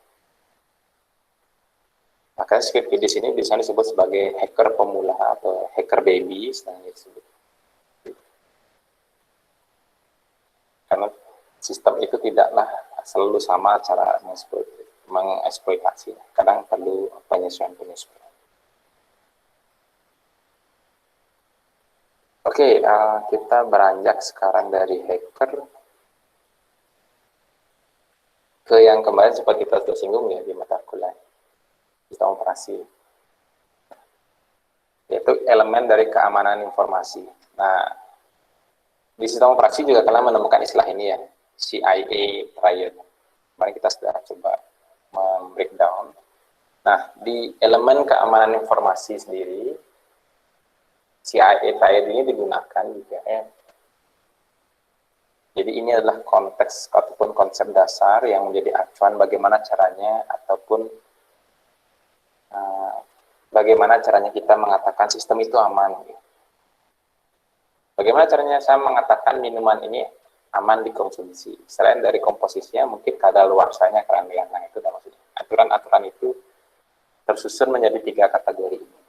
Makanya script kiddies ini bisa disebut sebagai hacker pemula atau hacker baby, istilahnya disebut. Karena sistem itu tidaklah selalu sama cara mengeksploitasi. Kadang perlu penyesuaian-penyesuaian. Oke, kita beranjak sekarang dari hacker ke yang kemarin seperti kita sudah singgung ya di mata kuliah, sistem operasi, yaitu elemen dari keamanan informasi. Nah, di sistem operasi juga kalian menemukan istilah ini ya, CIA triad. Mari kita sudah coba breakdown. Nah, di elemen keamanan informasi sendiri, CIA triad ini digunakan juga ya. Jadi ini adalah konteks ataupun konsep dasar yang menjadi acuan bagaimana caranya ataupun bagaimana caranya kita mengatakan sistem itu aman. Bagaimana caranya saya mengatakan minuman ini aman dikonsumsi. Selain dari komposisinya, mungkin kadaluarsanya kehamilan. Nah, itu maksudnya. Aturan-aturan itu tersusun menjadi 3 kategori ini.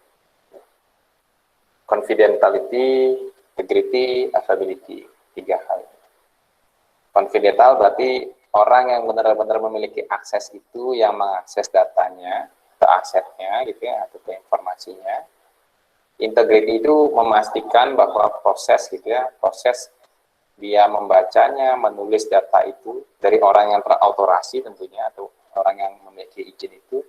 Confidentiality, integrity, availability. 3 hal. Confidential berarti orang yang benar-benar memiliki akses itu yang mengakses datanya atau asetnya gitu ya, atau informasinya. Integrity itu memastikan bahwa proses gitu ya, proses dia membacanya, menulis data itu dari orang yang terautorasi tentunya atau orang yang memiliki izin itu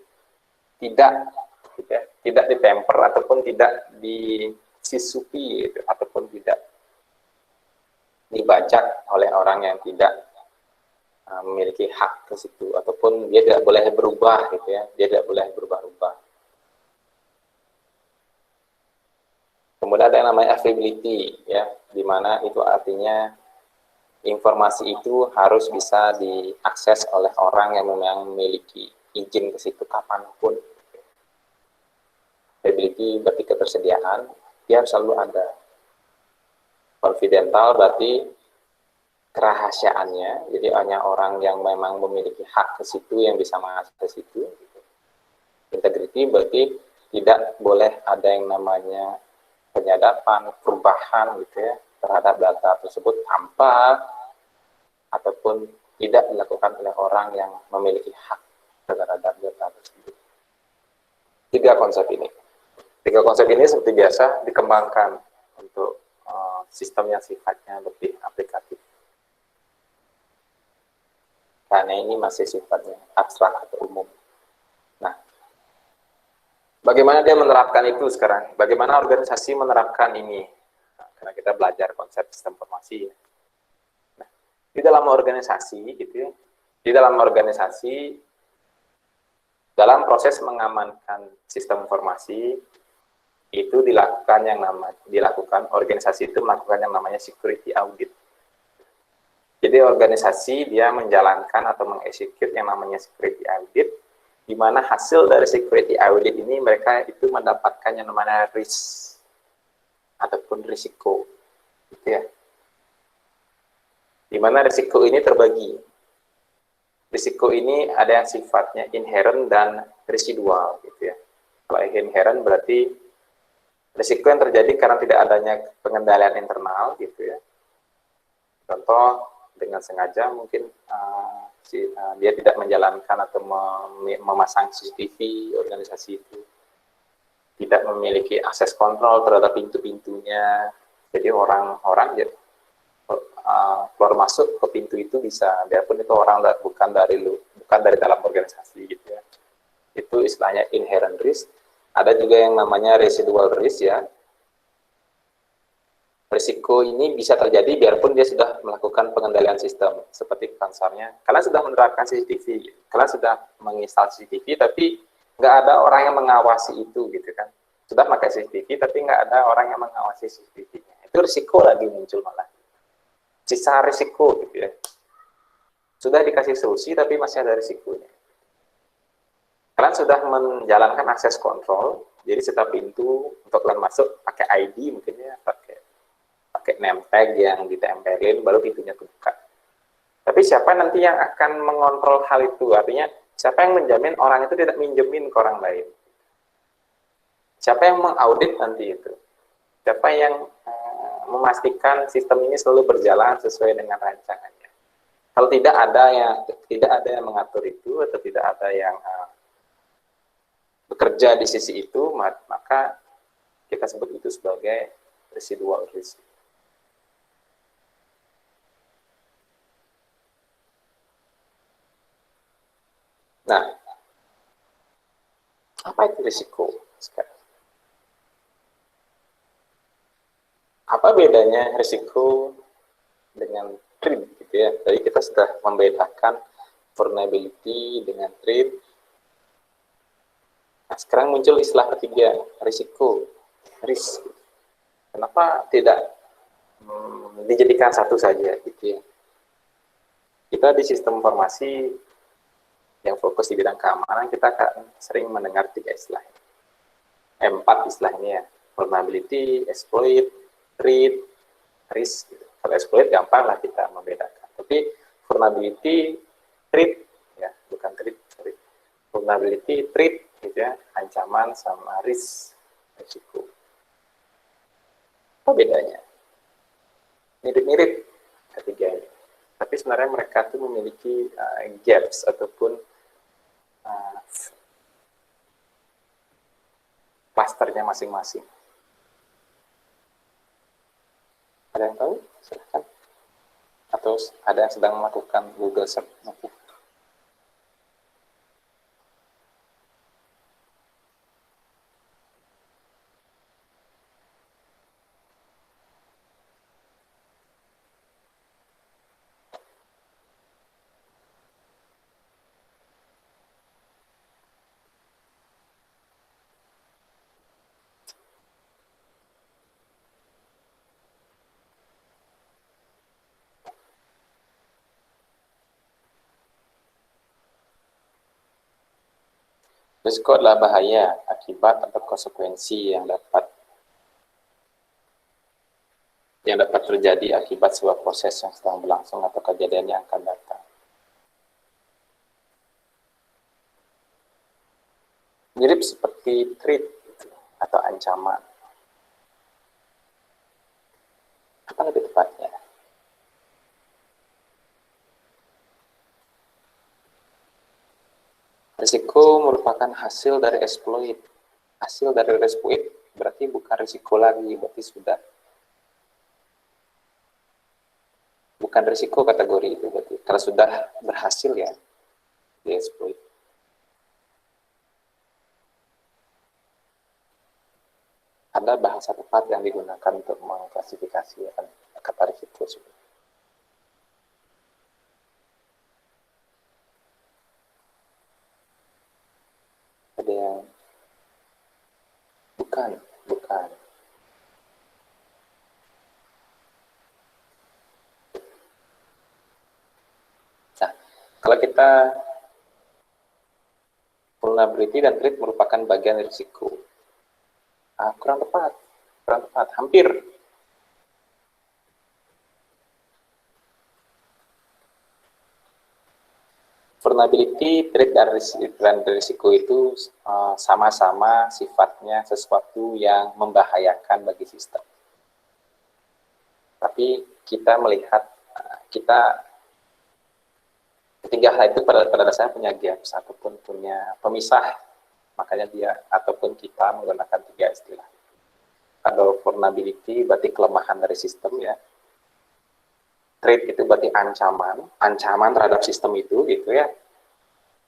tidak gitu ya, tidak ditemper ataupun tidak disisupi gitu, ataupun tidak dibajak oleh orang yang tidak memiliki hak ke situ, ataupun dia tidak boleh berubah gitu ya, dia tidak boleh berubah-ubah. Kemudian ada yang namanya availability ya, di mana itu artinya informasi itu harus bisa diakses oleh orang yang memang memiliki izin ke situ kapanpun. Availability berarti ketersediaan, dia harus selalu ada. Confidential berarti kerahasiaannya, jadi hanya orang yang memang memiliki hak ke situ yang bisa mengakses itu. Integrity berarti tidak boleh ada yang namanya penyadapan, perubahan gitu ya terhadap data tersebut tanpa ataupun tidak dilakukan oleh orang yang memiliki hak terhadap data tersebut. 3 konsep ini. 3 konsep ini seperti biasa dikembangkan untuk sistem yang sifatnya lebih aplikatif. Karena ini masih sifatnya abstrak atau umum. Nah, bagaimana dia menerapkan itu sekarang? Bagaimana organisasi menerapkan ini? Nah, karena kita belajar konsep sistem informasi. Nah, di dalam organisasi, gitu ya, di dalam organisasi, dalam proses mengamankan sistem informasi itu dilakukan organisasi itu melakukan yang namanya security audit. Jadi organisasi dia menjalankan atau mengeksekut yang namanya security audit, di mana hasil dari security audit ini mereka itu mendapatkan yang namanya risk ataupun risiko, gitu ya. Di mana risiko ini terbagi. Risiko ini ada yang sifatnya inherent dan residual, gitu ya. Kalau inherent berarti risiko yang terjadi karena tidak adanya pengendalian internal, gitu ya. Contoh, dengan sengaja mungkin dia tidak menjalankan atau memasang CCTV organisasi itu, tidak memiliki akses kontrol terhadap pintu-pintunya, jadi orang-orang ya, keluar masuk ke pintu itu bisa, biarpun itu orang bukan dari dalam organisasi, gitu ya. Itu istilahnya inherent risk. Ada juga yang namanya residual risk ya. Risiko ini bisa terjadi biarpun dia sudah melakukan pengendalian sistem, seperti misalnya kalian sudah menerapkan CCTV, kalian sudah menginstal CCTV, tapi nggak ada orang yang mengawasi itu, gitu kan. Sudah pakai CCTV, tapi nggak ada orang yang mengawasi CCTV-nya. Itu risiko lagi muncul malah. Sisa risiko, gitu ya. Sudah dikasih solusi, tapi masih ada risikonya. Kalian sudah menjalankan akses kontrol, jadi setiap pintu untuk kalian masuk pakai ID mungkin ya, pakai name tag yang ditempelin, baru pintunya kebuka. Tapi siapa nanti yang akan mengontrol hal itu? Artinya, siapa yang menjamin orang itu tidak minjemin ke orang lain? Siapa yang mengaudit nanti itu? Siapa yang memastikan sistem ini selalu berjalan sesuai dengan rancangannya? Kalau tidak ada yang mengatur itu, atau tidak ada yang bekerja di sisi itu, maka kita sebut itu sebagai residual risk. Nah, apa itu risiko sekarang? Apa bedanya risiko dengan threat, gitu ya? Tadi kita sudah membedakan vulnerability dengan threat. Nah, sekarang muncul istilah ketiga, risiko, risk. Kenapa tidak dijadikan satu saja, gitu ya? Kita di sistem informasi yang fokus di bidang keamanan, kita akan sering mendengar 3 istilah. 4 istilahnya ya, vulnerability, exploit, threat, risk. Gitu. Kalau exploit gampang lah kita membedakan. Tapi vulnerability threat, ya bukan threat, sorry. Vulnerability threat gitu ya, ancaman sama risk, risiko. Apa bedanya? Mirip-mirip ketiga ini. Tapi sebenarnya mereka tuh memiliki gaps ataupun clusternya masing-masing. Ada yang tahu? Silahkan. Atau ada yang sedang melakukan Google search? Risiko adalah bahaya, akibat atau konsekuensi yang dapat terjadi akibat sebuah proses yang sedang berlangsung atau kejadian yang akan datang. Mirip seperti threat atau ancaman. Apa lebih tepatnya? Risiko merupakan hasil dari exploit. Hasil dari exploit berarti bukan risiko lagi, berarti sudah bukan risiko kategori itu berarti. Kalau sudah berhasil ya di exploit. Ada bahasa tepat yang digunakan untuk mengklasifikasi kata risiko. Ada yang bukan. Nah, kalau kita vulnerability dan threat merupakan bagian risiko. Kurang tepat, hampir. Vulnerability, threat, dan risiko itu sama-sama sifatnya sesuatu yang membahayakan bagi sistem. Tapi kita melihat, ketiga hal itu pada dasarnya punya gaps ataupun punya pemisah. Makanya dia ataupun kita menggunakan tiga istilah. Kalau vulnerability berarti kelemahan dari sistem ya. Threat itu berarti ancaman terhadap sistem itu gitu ya.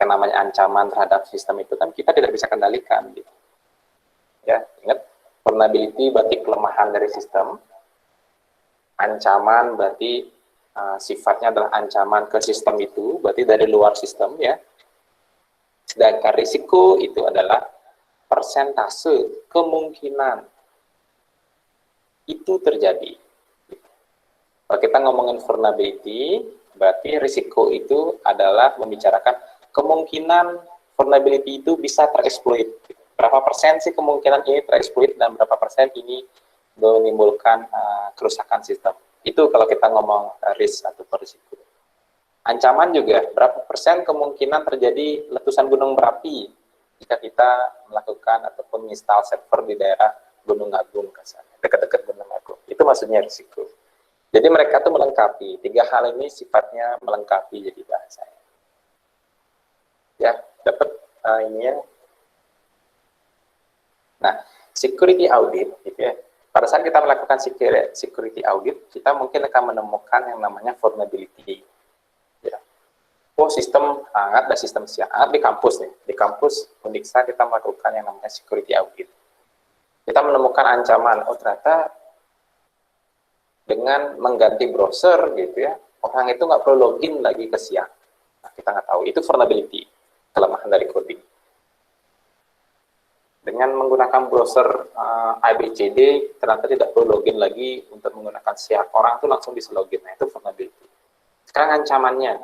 Yang namanya ancaman terhadap sistem itu kan kita tidak bisa kendalikan gitu. Ya, ingat vulnerability berarti kelemahan dari sistem. Ancaman berarti sifatnya adalah ancaman ke sistem itu, berarti dari luar sistem ya. Sedangkan risiko itu adalah persentase kemungkinan itu terjadi. Kalau kita ngomongin vulnerability, berarti risiko itu adalah membicarakan kemungkinan vulnerability itu bisa tereksploit. Berapa persen sih kemungkinan ini tereksploit dan berapa persen ini menimbulkan kerusakan sistem. Itu kalau kita ngomong risk atau risiko. Ancaman juga, berapa persen kemungkinan terjadi letusan gunung berapi jika kita melakukan ataupun install server di daerah Gunung Agung, dekat-dekat Gunung Agung. Itu maksudnya risiko. Jadi mereka tuh melengkapi. Tiga hal ini sifatnya melengkapi jadi bahasanya. Ya, dapat ini ya. Nah, security audit, gitu ya. Pada saat kita melakukan security audit, kita mungkin akan menemukan yang namanya vulnerability. Ya. Oh, sistem ada sistem siap di kampus nih. Di kampus Undiksa kita melakukan yang namanya security audit. Kita menemukan ancaman. Oh, ternyata dengan mengganti browser gitu ya, orang itu nggak perlu login lagi ke siang. Nah, kita nggak tahu. Itu vulnerability, kelemahan dari coding. Dengan menggunakan browser ABCD, ternyata tidak perlu login lagi untuk menggunakan siang. Orang itu langsung bisa login. Nah, itu vulnerability. Sekarang ancamannya,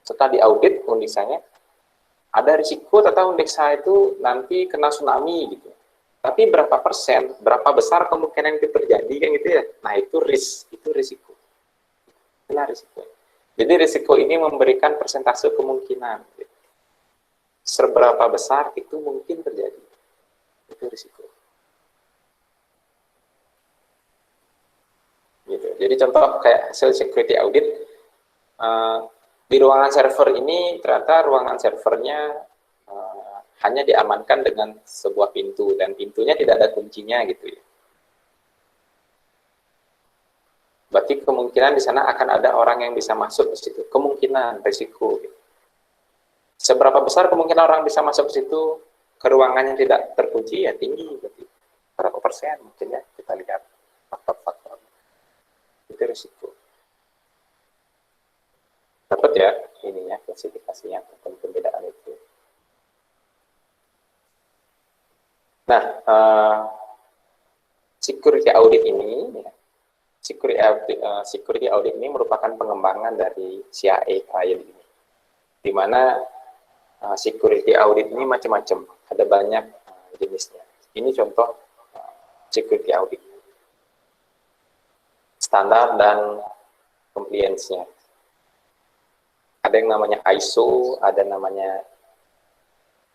setelah diaudit Undiksanya, ada risiko ternyata Undiksa itu nanti kena tsunami gitu. Tapi berapa persen, berapa besar kemungkinan itu terjadi kan gitu ya. Nah, itu risiko. Itulah risiko. Jadi risiko ini memberikan persentase kemungkinan. Seberapa besar itu mungkin terjadi. Itu risiko. Gitu. Jadi contoh kayak hasil security audit, di ruangan server ini ternyata ruangan servernya hanya diamankan dengan sebuah pintu dan pintunya tidak ada kuncinya gitu ya. Berarti kemungkinan di sana akan ada orang yang bisa masuk ke situ. Kemungkinan risiko. Gitu. Seberapa besar kemungkinan orang bisa masuk ke situ ke ruangan yang tidak terkunci ya tinggi. Berarti berapa persen mungkin ya kita lihat faktor-faktor. Itu risiko. Dapat ya ininya klasifikasinya tentang perbedaan itu. Nah, security audit ini, security audit ini merupakan pengembangan dari CIA client ini, di mana security audit ini macam-macam, ada banyak jenisnya. Ini contoh security audit, standar dan compliance-nya. Ada yang namanya ISO, ada namanya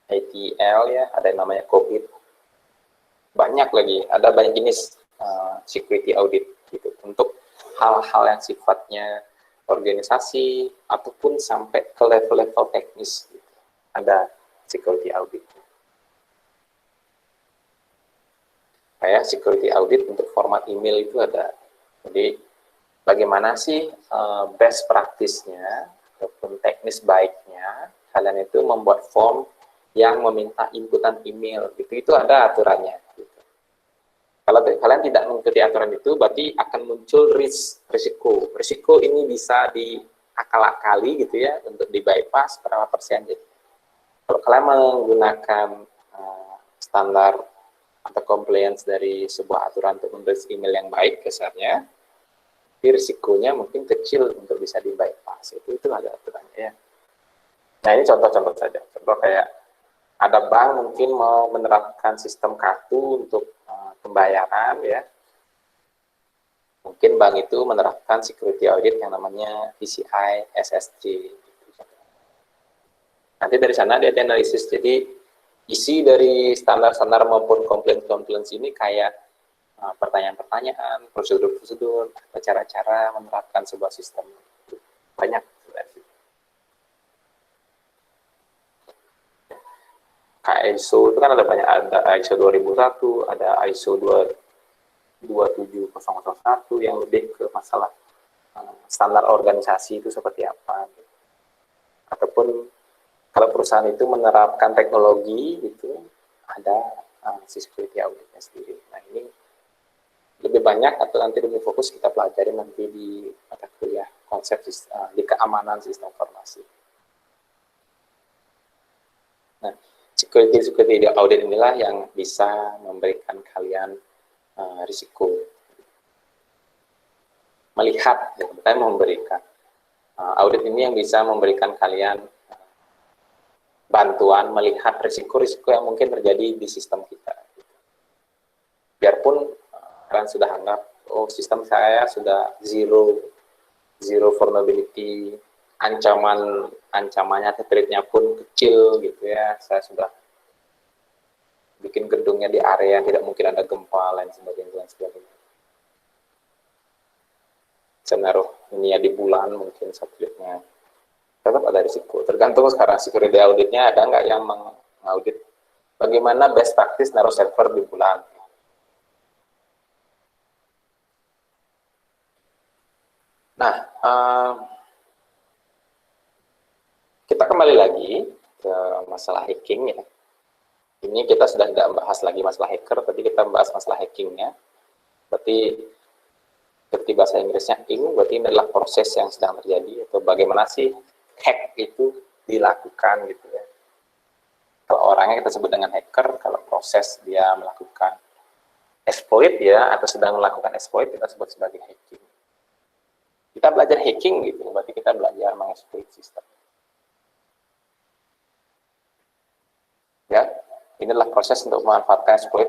ATL ya, ada yang namanya COVID. Banyak lagi, ada banyak jenis security audit gitu untuk hal-hal yang sifatnya organisasi ataupun sampai ke level-level teknis gitu. Ada security audit. Kayak security audit untuk format email itu ada. Jadi bagaimana sih best practice-nya ataupun teknis baiknya kalian itu membuat form yang meminta inputan email gitu, itu ada aturannya gitu. Kalau kalian tidak mengikuti aturan itu berarti akan muncul risiko ini bisa diakal-akali gitu ya untuk di bypass berapa persen gitu. Kalau kalian menggunakan standar atau compliance dari sebuah aturan untuk menulis email yang baik kesannya, risikonya mungkin kecil untuk bisa di bypass. Itu ada aturannya ya. Nah, ini contoh-contoh saja. Contoh kayak ada bank mungkin mau menerapkan sistem kartu untuk pembayaran ya. Mungkin bank itu menerapkan security audit yang namanya PCI SSC. Nanti dari sana dia analisis. Jadi isi dari standar-standar maupun compliance ini kayak pertanyaan-pertanyaan, prosedur-prosedur, cara-cara menerapkan sebuah sistem. Banyak. ISO itu kan ada banyak, ada ISO 2001, ada ISO 27001 yang lebih ke masalah standar organisasi itu seperti apa. Ataupun kalau perusahaan itu menerapkan teknologi gitu, ada security auditnya sendiri. Nah, ini lebih banyak atau nanti lebih fokus kita pelajari nanti di mata kuliah konsep di keamanan sistem informasi. Nah, security audit inilah yang bisa memberikan kalian risiko. Melihat, bukan memberikan. Audit ini yang bisa memberikan kalian bantuan melihat risiko-risiko yang mungkin terjadi di sistem kita. Biarpun kalian sudah anggap, oh sistem saya sudah zero vulnerability, ancamannya threat-nya pun kecil gitu ya, saya sudah bikin gedungnya di area yang tidak mungkin ada gempa lain sebagainya. Saya naruh ini ya di bulan mungkin satelitnya, tetap ada risiko. Tergantung sekarang security auditnya ada nggak yang mengaudit bagaimana best practice naruh server di bulan. Nah, kita kembali lagi ke masalah hacking ya. Ini kita sudah tidak membahas lagi masalah hacker, tadi kita membahas masalah hackingnya. Berarti seperti bahasa Inggrisnya berarti ini adalah proses yang sedang terjadi, atau bagaimana sih hack itu dilakukan gitu ya. Kalau orangnya kita sebut dengan hacker, kalau proses dia melakukan exploit ya, atau sedang melakukan exploit kita sebut sebagai hacking. Kita belajar hacking gitu, berarti kita belajar mengeksploit sistem. Ya, inilah proses untuk memanfaatkan exploit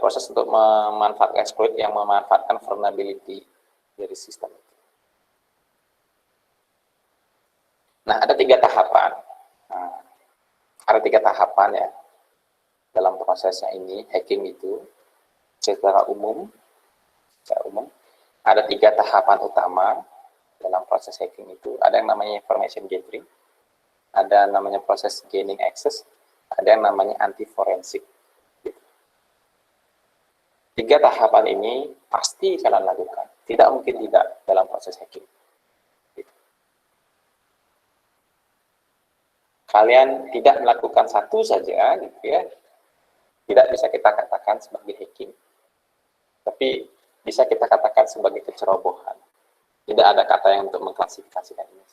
proses untuk memanfaatkan exploit yang memanfaatkan vulnerability dari sistem. Nah, ada 3 tahapan. Nah, ada 3 tahapan ya dalam prosesnya ini, hacking itu secara umum. Ada 3 tahapan utama dalam proses hacking itu. Ada yang namanya information gathering, ada yang namanya proses gaining access, ada yang namanya anti-forensik. 3 tahapan ini pasti kalian lakukan. Tidak mungkin tidak dalam proses hacking. Kalian tidak melakukan satu saja, gitu ya, tidak bisa kita katakan sebagai hacking. Tapi bisa kita katakan sebagai kecerobohan. Tidak ada kata yang untuk mengklasifikasikan ini.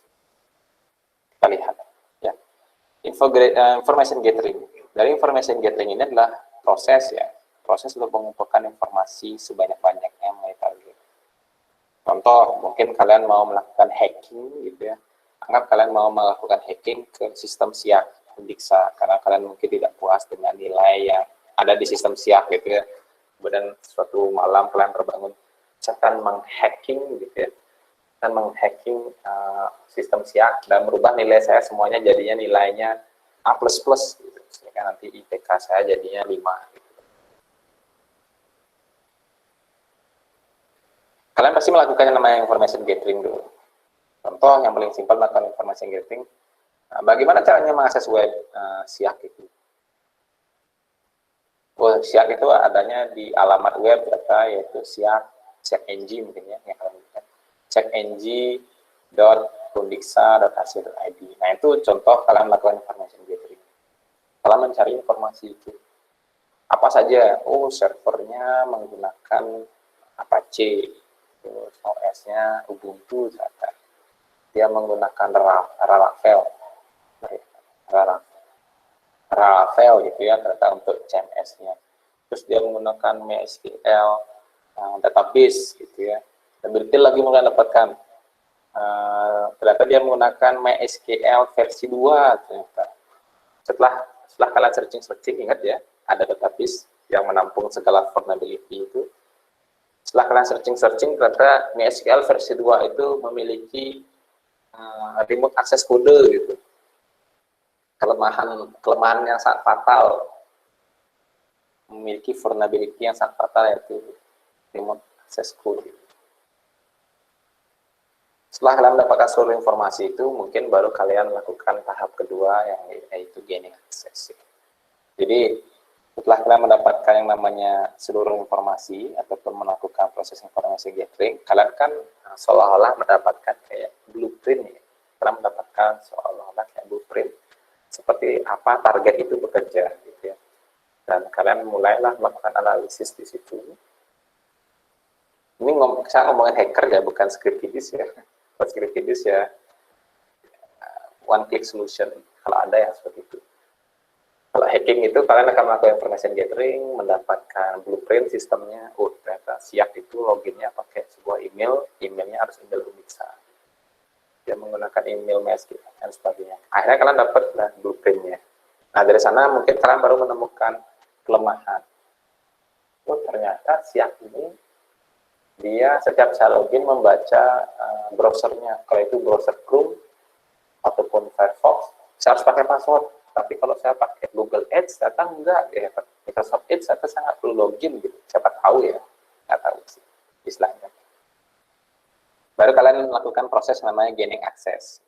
Kita lihat, ya. Information gathering. Dari information gathering ini adalah proses untuk mengumpulkan informasi sebanyak-banyaknya mengenai target. Contoh, mungkin kalian mau melakukan hacking, gitu ya. Anggap kalian mau melakukan hacking ke sistem SIAK Undiksa, karena kalian mungkin tidak puas dengan nilai yang ada di sistem SIAK, gitu ya. Kemudian suatu malam kalian terbangun, saya akan menghacking, gitu ya, dan menghacking sistem SIAK dan merubah nilai saya semuanya jadinya nilainya A++, gitu. Sehingga nanti IPK saya jadinya 5. Gitu. Kalian pasti melakukan yang namanya information gathering dulu. Contoh yang paling simpel melakukan information gathering. Nah, bagaimana caranya mengakses web SIAK itu? SIAK itu adanya di alamat web data, yaitu SIAK checkng mungkin ya, yang kalian lihat. checkng.undiksa.ac.id. Nah, itu contoh kalian melakukan information gathering. Kalian mencari informasi itu. Apa saja? Servernya menggunakan Apache, terus OS-nya Ubuntu, misalkan. Dia menggunakan Laravel gitu ya, ternyata untuk CMS-nya. Terus dia menggunakan MySQL database gitu ya. Dan detail lagi mulai dapatkan. Ternyata dia menggunakan MySQL versi 2 ternyata. Setelah kalian searching, ingat ya, ada database yang menampung segala vulnerability itu. Setelah kalian searching, ternyata MySQL versi 2 itu memiliki remote access kode gitu. Kelemahan yang sangat fatal, memiliki vulnerability yang sangat fatal, yaitu remote access code. Setelah kalian mendapatkan seluruh informasi itu, mungkin baru kalian melakukan tahap kedua, yaitu gaining access. Jadi setelah kalian mendapatkan yang namanya seluruh informasi ataupun melakukan proses informasi gathering, kalian kan seolah-olah mendapatkan kayak blueprint ya. Kalian mendapatkan seolah-olah kayak blueprint seperti apa target itu bekerja gitu ya. Dan kalian mulailah melakukan analisis di situ. Ini saya ngomongin hacker ya, bukan scriptidis ya. Bukan scriptidis ya, one click solution kalau ada yang seperti itu. Kalau hacking itu kalian akan melakukan information gathering, mendapatkan blueprint sistemnya. Ternyata SIAK itu loginnya pakai sebuah emailnya harus email Undiksa. Dia menggunakan email MySQL dan sebagainya. Akhirnya kalian dapat blueprintnya. Nah, dari sana mungkin kalian baru menemukan kelemahan. Ternyata SIAK ini dia setiap saya login membaca browsernya. Kalau itu browser Chrome ataupun Firefox, saya harus pakai password. Tapi kalau saya pakai Google Ads, ternyata enggak. Ya, Microsoft Ads ternyata sangat perlu login gitu. Siapa tahu ya, nggak tahu sih istilahnya. Baru kalian melakukan proses namanya gaining access.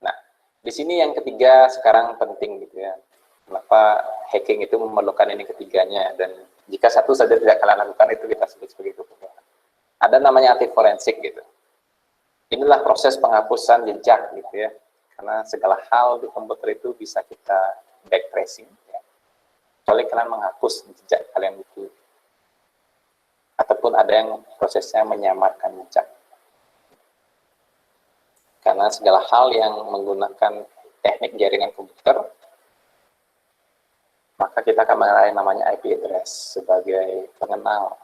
Nah, di sini yang ketiga sekarang penting gitu ya. Kenapa hacking itu memerlukan ini ketiganya, dan jika satu saja tidak kalian lakukan itu kita sebut sebagai kebohongan. Ada namanya anti forensik gitu. Inilah proses penghapusan jejak gitu ya. Karena segala hal di komputer itu bisa kita backtracing ya. Kecuali kalian menghapus jejak kalian itu. Ataupun ada yang prosesnya menyamarkan jejak. Karena segala hal yang menggunakan teknik jaringan komputer, maka kita akan mengenai namanya IP address sebagai pengenal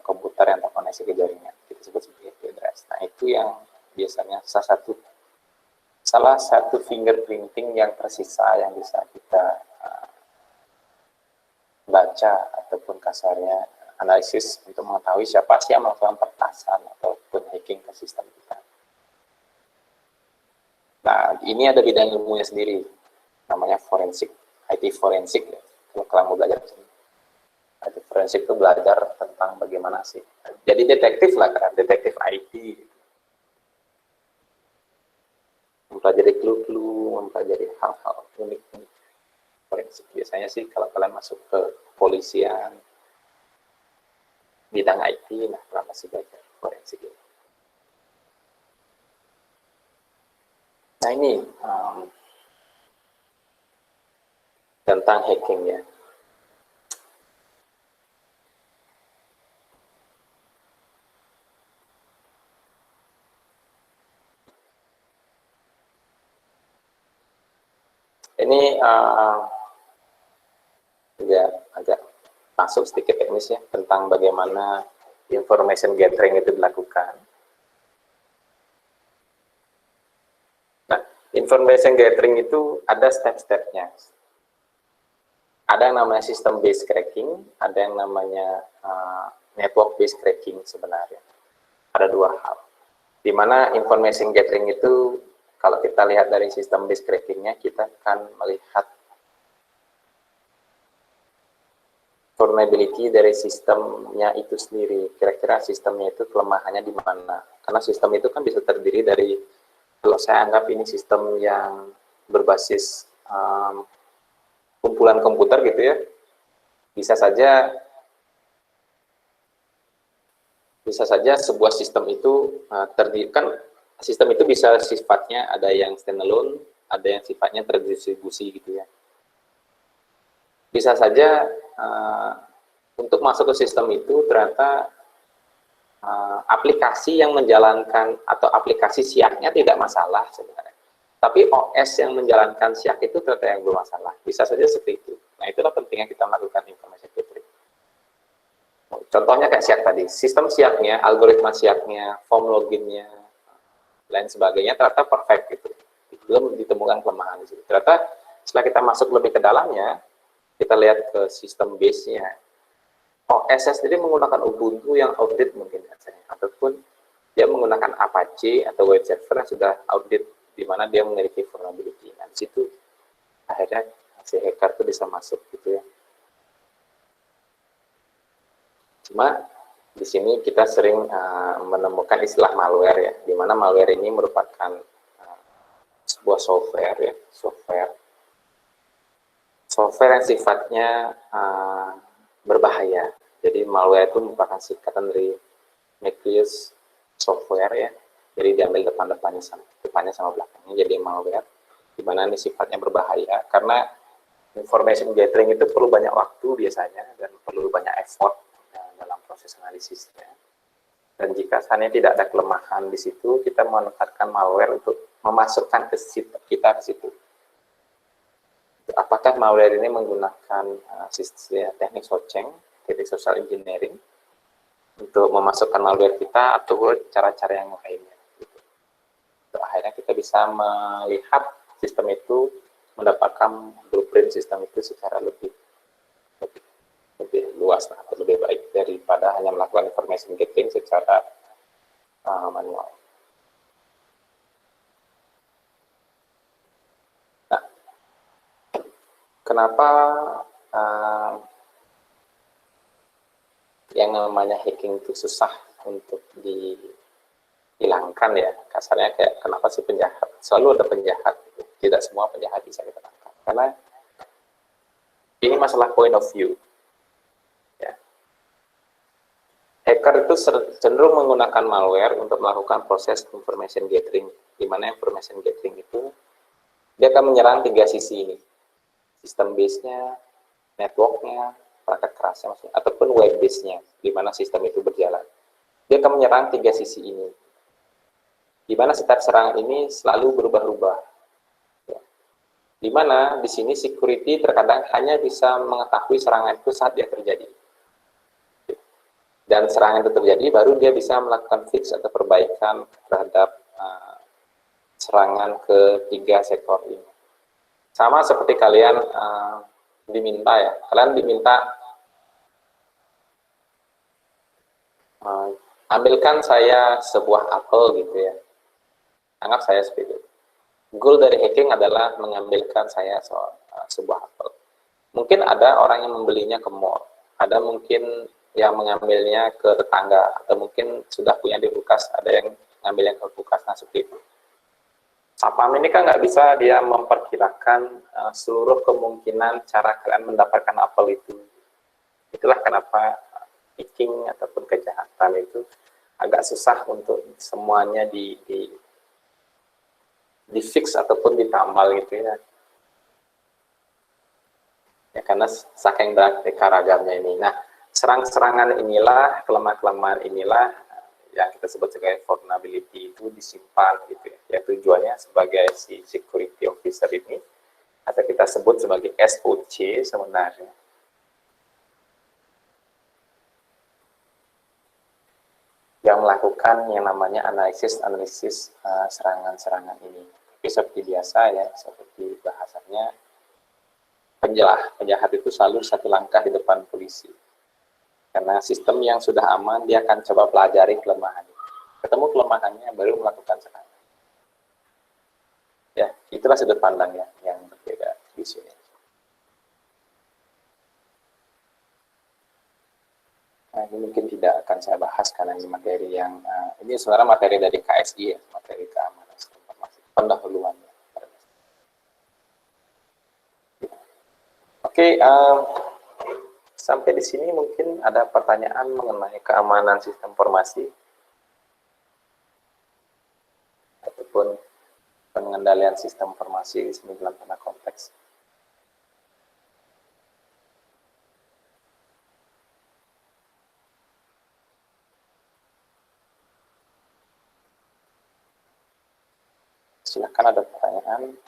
komputer yang terkoneksi ke jaringan. Kita sebut sebagai IP address. Nah, itu yang biasanya salah satu fingerprinting yang tersisa yang bisa kita membaca ataupun kasarnya analisis untuk mengetahui siapa sih yang melakukan pertasan ataupun hacking ke sistem kita. Nah, ini ada bidang ilmunya sendiri, namanya forensik, IT forensik ya. Kalau kalian mau belajar di sini. IT forensik itu belajar tentang bagaimana sih. Jadi detektif lah kan, detektif IT. Mempelajari clue-clue, mempelajari hal-hal unik forensik. Biasanya sih kalau kalian masuk ke kepolisian, bidang IT, nah kalian masih belajar forensik ini. Nah ini tentang hacking ya. Ini agak masuk sedikit teknis ya tentang bagaimana information gathering itu dilakukan. Nah, information gathering itu ada step-stepnya. Ada yang namanya system based cracking, ada yang namanya network based cracking sebenarnya. Ada dua hal. Di mana information gathering itu kalau kita lihat dari sistem based crackingnya, kita akan melihat vulnerability dari sistemnya itu sendiri. Kira-kira sistemnya itu kelemahannya di mana? Karena sistem itu kan bisa terdiri dari, kalau saya anggap ini sistem yang berbasis kumpulan komputer gitu ya, bisa saja sebuah sistem itu terdiri, kan sistem itu bisa sifatnya ada yang standalone, ada yang sifatnya terdistribusi gitu ya. Bisa saja untuk masuk ke sistem itu ternyata aplikasi yang menjalankan atau aplikasi siaknya tidak masalah sebenarnya. Tapi OS yang menjalankan siak itu ternyata yang bermasalah. Bisa saja seperti itu. Nah, itulah pentingnya kita melakukan information gathering. Contohnya kayak siak tadi. Sistem siaknya, algoritma siaknya, form loginnya, lain sebagainya ternyata perfect gitu. Belum ditemukan kelemahan di situ. Ternyata setelah kita masuk lebih ke dalamnya, kita lihat ke sistem base-nya. OS sendiri menggunakan Ubuntu yang outdated mungkin rasanya, ataupun dia menggunakan Apache atau web server yang sudah outdated, di mana dia memiliki vulnerability. Nah, di situ akhirnya si hacker itu bisa masuk gitu ya. Cuma di sini kita sering menemukan istilah malware ya, di mana malware ini merupakan sebuah software ya, software yang sifatnya berbahaya. Jadi malware itu merupakan singkatan dari malicious software ya. Jadi diambil depannya sama belakangnya jadi malware. Di mana ini sifatnya berbahaya karena information gathering itu perlu banyak waktu biasanya dan perlu banyak effort dalam proses analisisnya. Dan jika seandainya tidak ada kelemahan di situ, kita menempatkan malware untuk memasukkan ke kita ke situ. Apakah malware ini menggunakan teknik SOCENG, teknik social engineering, untuk memasukkan malware kita atau cara-cara yang lainnya. Gitu. Akhirnya kita bisa melihat sistem itu, mendapatkan blueprint sistem itu secara lebih luas atau lebih baik daripada hanya melakukan information gathering secara manual. Nah, kenapa yang namanya hacking itu susah untuk dihilangkan ya? Kasarnya kayak kenapa sih penjahat? Selalu ada penjahat, tidak semua penjahat bisa kita tangkap. Karena ini masalah point of view. Ya. Hacker itu cenderung menggunakan malware untuk melakukan proses information gathering, di mana information gathering itu dia akan menyerang tiga sisi ini, sistem base-nya, network-nya, perangkat kerasnya maksudnya, ataupun web base-nya, di mana sistem itu berjalan. Dia akan menyerang tiga sisi ini, di mana setiap serangan ini selalu berubah-ubah. Ya. Di mana di sini security terkadang hanya bisa mengetahui serangan itu saat dia terjadi. Dan serangan itu terjadi, baru dia bisa melakukan fix atau perbaikan terhadap serangan ke tiga sektor ini. Sama seperti kalian diminta ya, kalian diminta Ambilkan saya sebuah apel gitu ya. Anggap saya seperti itu. Goal dari hacking adalah mengambilkan saya sebuah apel. Mungkin ada orang yang membelinya ke mall, ada mungkin yang mengambilnya ke tetangga, atau mungkin sudah punya di kulkas, ada yang ngambilnya ke kulkas. Nah, seperti itu. Sapam ini kan nggak bisa dia memperkirakan seluruh kemungkinan cara kalian mendapatkan apel itu. Itulah kenapa phishing ataupun kejahatan itu agak susah untuk semuanya di fix ataupun ditambal gitu ya. Ya karena saking beraneka ragamnya ini. Nah, serang-serangan inilah, kelemahan-kelemahan inilah yang kita sebut sebagai vulnerability itu disimpan gitu ya. Ya tujuannya sebagai si security officer ini atau kita sebut sebagai SOC sebenarnya. Yang melakukan yang namanya analisis serangan-serangan ini. Tapi seperti biasa ya, seperti bahasanya penjahat itu selalu satu langkah di depan polisi. Karena sistem yang sudah aman, dia akan coba pelajari kelemahan. Ketemu kelemahannya, baru melakukan serangan. Ya, itulah sudut pandang ya, yang berbeda di sini. Nah, ini mungkin tidak akan saya bahas karena ini materi yang, ini sebenarnya materi dari KSI ya, materi keamanan sistem informasi, pendahuluannya. Oke, sampai di sini mungkin ada pertanyaan mengenai keamanan sistem informasi ataupun pengendalian sistem informasi di sini dalam tanda konteks. Silakan ada pertanyaan.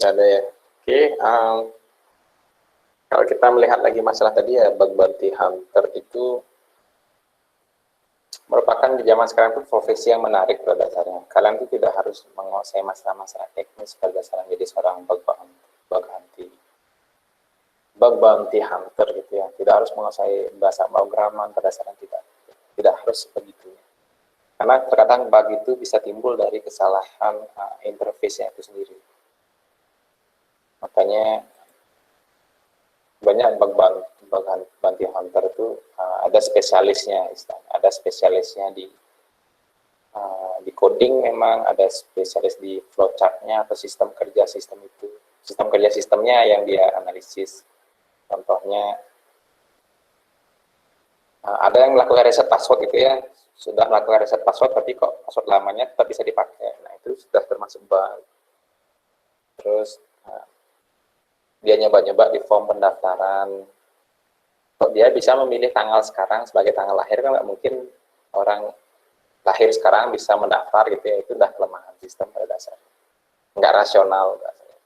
Ada ya. Oke, kalau kita melihat lagi masalah tadi ya, bug bounty hunter itu merupakan di zaman sekarang itu profesi yang menarik pada dasarnya. Kalian itu tidak harus menguasai masalah-masalah teknis pada dasarnya jadi seorang bug bounty hunter gitu ya. Tidak harus menguasai bahasa pemrograman pada dasarnya, tidak harus begitu. Karena terkadang bug itu bisa timbul dari kesalahan interface-nya itu sendiri. Makanya banyak bug bounty hunter itu ada spesialisnya, ada spesialisnya di coding, memang ada spesialis di flowchart-nya atau sistem kerja sistemnya yang dia analisis. Contohnya ada yang melakukan reset password gitu ya, sudah melakukan reset password tapi kok password lamanya tetap bisa dipakai. Nah, itu sudah termasuk bug. Terus dia nyoba-nyoba di form pendaftaran. Kok dia bisa memilih tanggal sekarang sebagai tanggal lahir, kan nggak mungkin orang lahir sekarang bisa mendaftar gitu ya, itu udah kelemahan sistem pada dasarnya. Nggak rasional rasanya.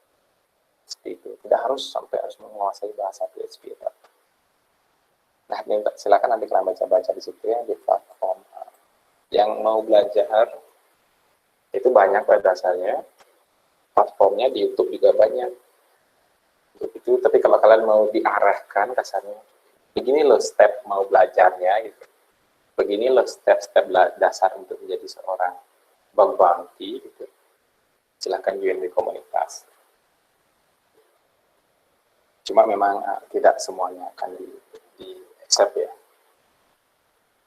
Seperti itu. Tidak harus sampai harus menguasai bahasa PHP. Nah, silakan nanti kalian baca-baca di situ ya, di platform. Yang mau belajar itu banyak pada dasarnya. Platformnya di YouTube juga banyak. Itu, tapi kalau kalian mau diarahkan kasarnya, begini loh step mau belajarnya gitu, begini loh step-step dasar untuk menjadi seorang bug bounty gitu, silahkan join di komunitas. Cuma memang tidak semuanya akan di accept ya,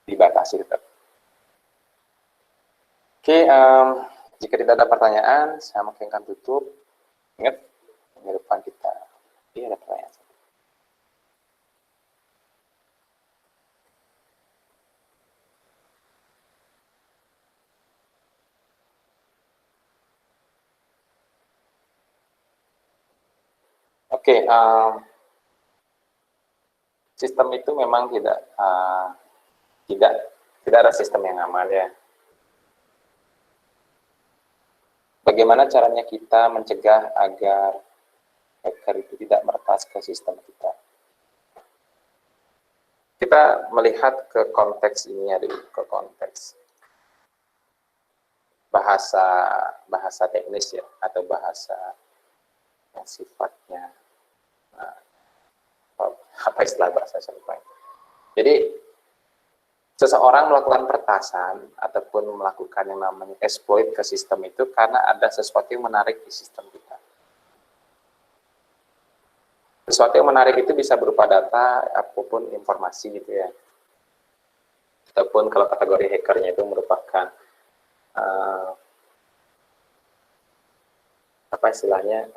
dibatasi tetap. Oke, jika tidak ada pertanyaan, saya mungkin akan tutup. Ingat, minggu depan kita, ada pertanyaan. Oke, sistem itu memang tidak ada sistem yang aman ya. Bagaimana caranya kita mencegah agar hacker itu tidak meretas ke sistem kita? Kita melihat ke konteks ini ya dulu, ke konteks bahasa teknis ya, atau bahasa yang sifatnya apa istilah bahasa saya. Jadi seseorang melakukan peretasan ataupun melakukan yang namanya exploit ke sistem itu karena ada sesuatu yang menarik di sistem kita. Sesuatu yang menarik itu bisa berupa data apapun informasi gitu ya. Ataupun kalau kategori hackernya itu merupakan apa istilahnya,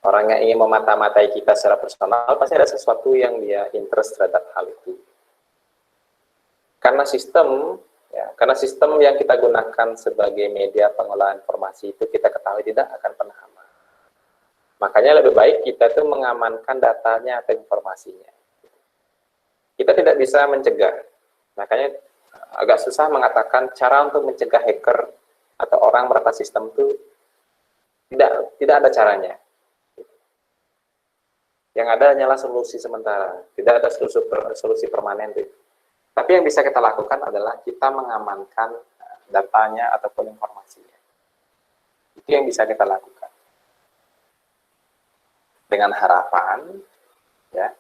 orang yang ingin memata-matai kita secara personal, pasti ada sesuatu yang dia interest terhadap hal itu. Karena sistem yang kita gunakan sebagai media pengolahan informasi itu kita ketahui tidak akan pernah aman. Makanya lebih baik kita itu mengamankan datanya atau informasinya. Kita tidak bisa mencegah. Makanya agak susah mengatakan cara untuk mencegah hacker atau orang meretas sistem itu tidak ada caranya. Yang ada hanyalah solusi sementara, tidak ada solusi permanen. Tapi yang bisa kita lakukan adalah kita mengamankan datanya ataupun informasinya. Itu yang bisa kita lakukan. Dengan harapan, ya,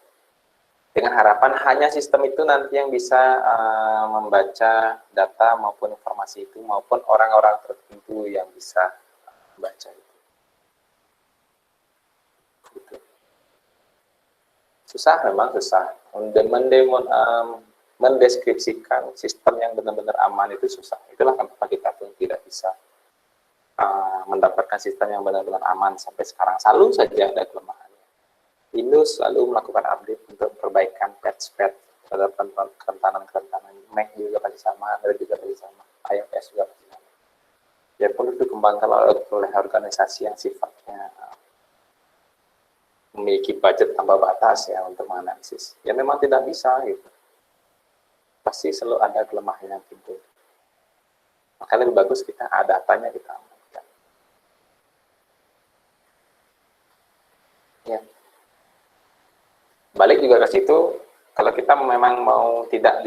dengan harapan hanya sistem itu nanti yang bisa membaca data maupun informasi itu, maupun orang-orang tertentu yang bisa membaca itu. Gitu. Susah, memang susah. Mendeskripsikan sistem yang benar-benar aman itu susah. Itulah kenapa kita pun tidak bisa mendapatkan sistem yang benar-benar aman sampai sekarang. Selalu saja ada kelemahannya. Windows selalu melakukan update untuk perbaikan patch-patch terhadap kerentanan-kerentanan. Mac juga pasti sama, Android juga pasti sama, iOS juga pasti sama. Biarpun itu dikembangkan oleh organisasi yang sifatnya memiliki budget tanpa batas ya untuk menganalisis. Ya memang tidak bisa gitu. Pasti selalu ada kelemahan yang timbul. Makanya lebih bagus kita ada datanya kita amankan. Ya. Balik juga ke situ, kalau kita memang mau tidak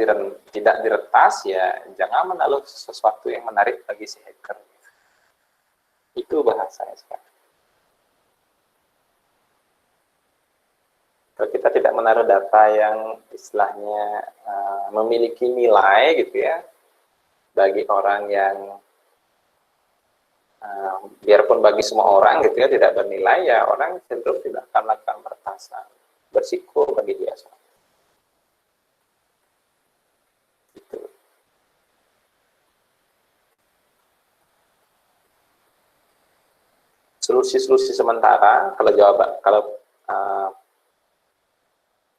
diretas ya jangan menaruh sesuatu yang menarik bagi si hacker. Itu bahasanya sekarang. Kalau kita tidak menaruh data yang istilahnya memiliki nilai gitu ya, bagi orang yang biarpun bagi semua orang gitu ya tidak bernilai, ya orang cenderung tidak akan melakukan peretasan, bersiko bagi dia. Gitu. Solusi-solusi sementara, kalau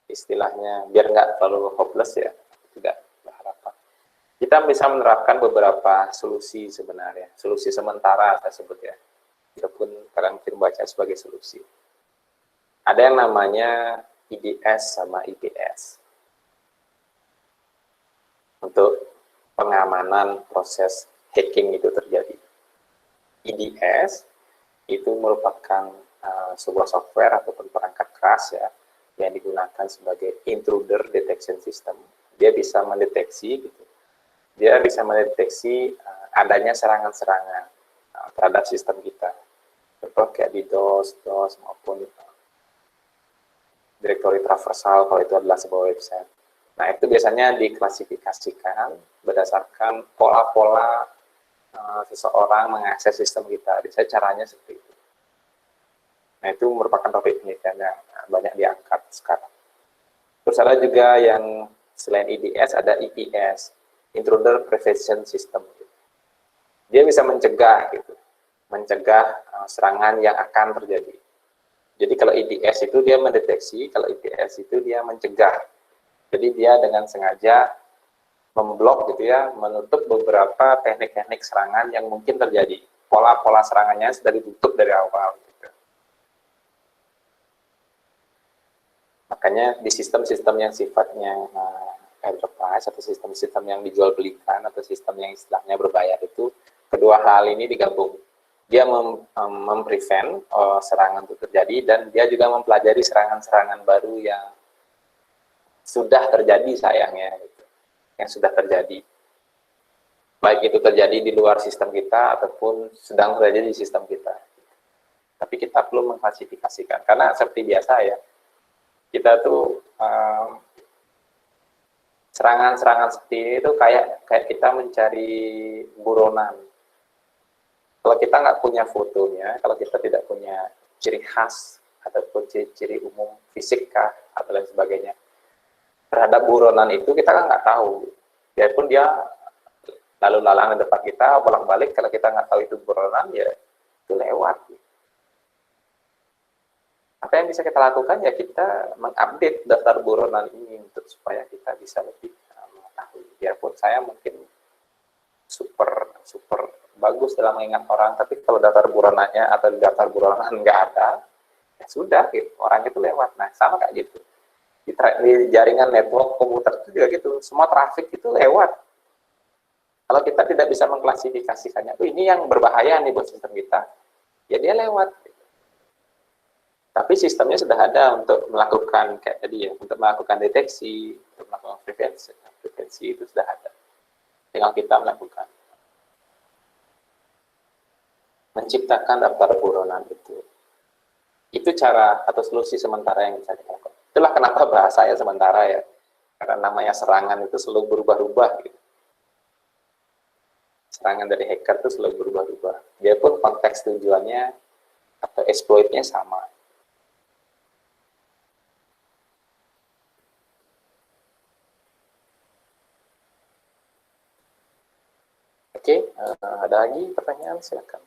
istilahnya biar nggak terlalu hopeless ya, tidak berharapan. Kita bisa menerapkan beberapa solusi sebenarnya, solusi sementara saya sebut ya, walaupun kalian mungkin baca sebagai solusi. Ada yang namanya IDS sama IPS untuk pengamanan proses hacking itu terjadi. IDS itu merupakan sebuah software ataupun perangkat keras ya, yang digunakan sebagai intruder detection system. Dia bisa mendeteksi gitu. Dia bisa mendeteksi adanya serangan-serangan terhadap sistem kita. Contoh kayak di DOS maupun direktori traversal kalau itu adalah sebuah website. Nah, itu biasanya diklasifikasikan berdasarkan pola-pola seseorang mengakses sistem kita. Bisa caranya seperti itu. Nah, itu merupakan topik penelitian yang banyak diangkat sekarang. Terus ada juga yang selain IDS, ada IPS, Intruder Prevention System. Dia bisa mencegah, gitu, mencegah serangan yang akan terjadi. Jadi kalau IDS itu dia mendeteksi, kalau IPS itu dia mencegah. Jadi dia dengan sengaja memblok, gitu ya, menutup beberapa teknik-teknik serangan yang mungkin terjadi. Pola-pola serangannya sudah ditutup dari awal. Makanya di sistem-sistem yang sifatnya enterprise atau sistem-sistem yang dijual belikan atau sistem yang istilahnya berbayar itu, kedua hal ini digabung. Dia memprevent serangan itu terjadi, dan dia juga mempelajari serangan-serangan baru yang sudah terjadi, sayangnya, gitu, yang sudah terjadi. Baik itu terjadi di luar sistem kita ataupun sedang terjadi di sistem kita. Tapi kita perlu mengklasifikasikan, karena seperti biasa ya, kita tuh serangan-serangan seperti ini tuh kayak kita mencari buronan. Kalau kita nggak punya fotonya, kalau kita tidak punya ciri khas ataupun ciri umum fisik kah atau lain sebagainya terhadap buronan itu, kita kan nggak tahu. Biarpun dia lalu lalang di depan kita bolak-balik, kalau kita nggak tahu itu buronan, ya itu lewat. Apa yang bisa kita lakukan, ya kita mengupdate daftar buronan ini untuk supaya kita bisa lebih mengetahui. Biarpun saya mungkin super bagus dalam mengingat orang, tapi kalau daftar buronannya atau daftar buronan nggak ada, ya sudah, gitu, orang itu lewat. Nah, sama kayak gitu. Di jaringan network komputer itu juga gitu, semua traffic itu lewat. Kalau kita tidak bisa mengklasifikasikannya, ini yang berbahaya nih buat sistem kita, ya dia lewat. Tapi sistemnya sudah ada untuk melakukan kayak tadi ya, untuk melakukan deteksi, untuk melakukan prevensi itu sudah ada. Tinggal kita melakukan, menciptakan daftar buronan itu. Itu cara atau solusi sementara yang bisa kita lakukan. Itulah kenapa bahasanya sementara ya, karena namanya serangan itu selalu berubah-ubah. Gitu. Serangan dari hacker itu selalu berubah-ubah. Biarpun konteks tujuannya atau exploitnya sama. Oke, ada lagi pertanyaan? Silakan.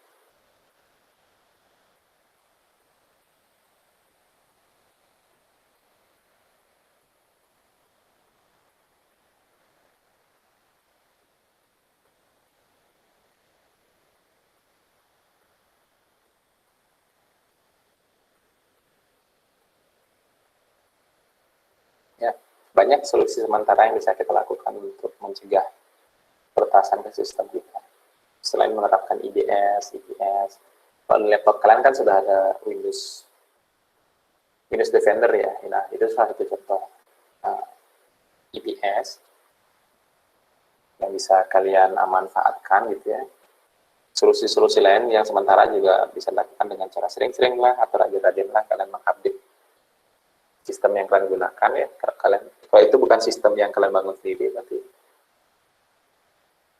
Ya, banyak solusi sementara yang bisa kita lakukan untuk mencegah peretasan ke sistem kita. Selain menerapkan IDS, IPS, kalau laptop kalian kan sudah ada Windows Defender ya. Nah, itu salah satu contoh IPS yang bisa kalian manfaatkan, gitu ya. Solusi-solusi lain yang sementara juga bisa dilakukan dengan cara sering-sering lah atau rajin-rajin lah kalian mengupdate sistem yang kalian gunakan ya. Kalau itu bukan sistem yang kalian bangun sendiri, tapi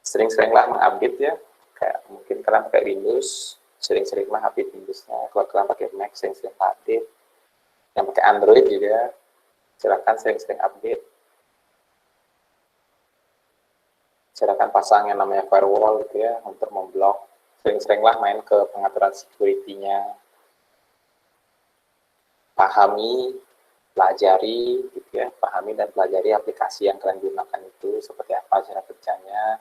sering-seringlah mengupdate ya. Kayak mungkin kalian pakai Windows, sering-seringlah update Windowsnya. Kalau kalian pakai Mac, sering-sering update. Yang pakai Android juga, silakan sering-sering update. Silakan pasang yang namanya firewall, gitu ya, untuk memblok. Sering-seringlah main ke pengaturan security-nya. Pahami, pelajari, gitu ya, pahami dan pelajari aplikasi yang kalian gunakan itu seperti apa cara kerjanya.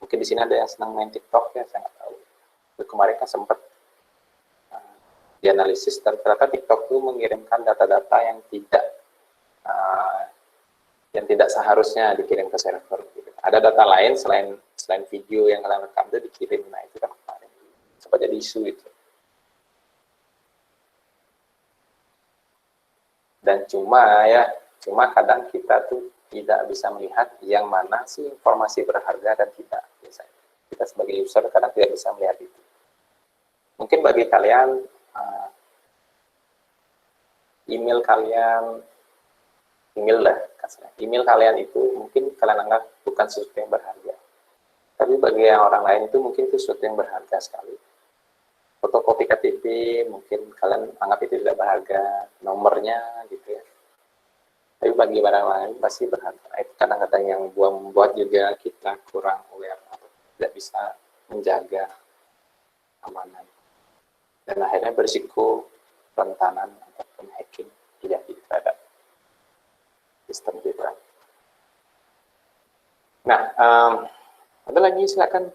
Mungkin di sini ada yang senang main TikTok ya, saya nggak tahu. Kemarin kan sempat dianalisis dan ternyata TikTok itu mengirimkan data-data yang tidak seharusnya dikirim ke server. Gitu. Ada data lain selain video yang kalian rekam itu dikirim, nah itu kan kemarin sempat jadi isu itu. Dan cuma kadang kita tuh tidak bisa melihat yang mana sih informasi berharga dan tidak. Biasanya kita sebagai user kadang tidak bisa melihat itu. Mungkin bagi kalian email kalian itu mungkin kalian anggap bukan sesuatu yang berharga. Tapi bagi yang orang lain itu mungkin itu sesuatu yang berharga sekali. Fotokopi KTP mungkin kalian anggap itu tidak berharga, nomornya gitu ya. Tapi bagi barang lain pasti berharga. Itu kadang-kadang yang membuat juga kita kurang aware atau tidak bisa menjaga keamanan. Dan akhirnya berisiko rentanan ataupun hacking terjadi terhadap sistem kita. Nah, ada lagi silakan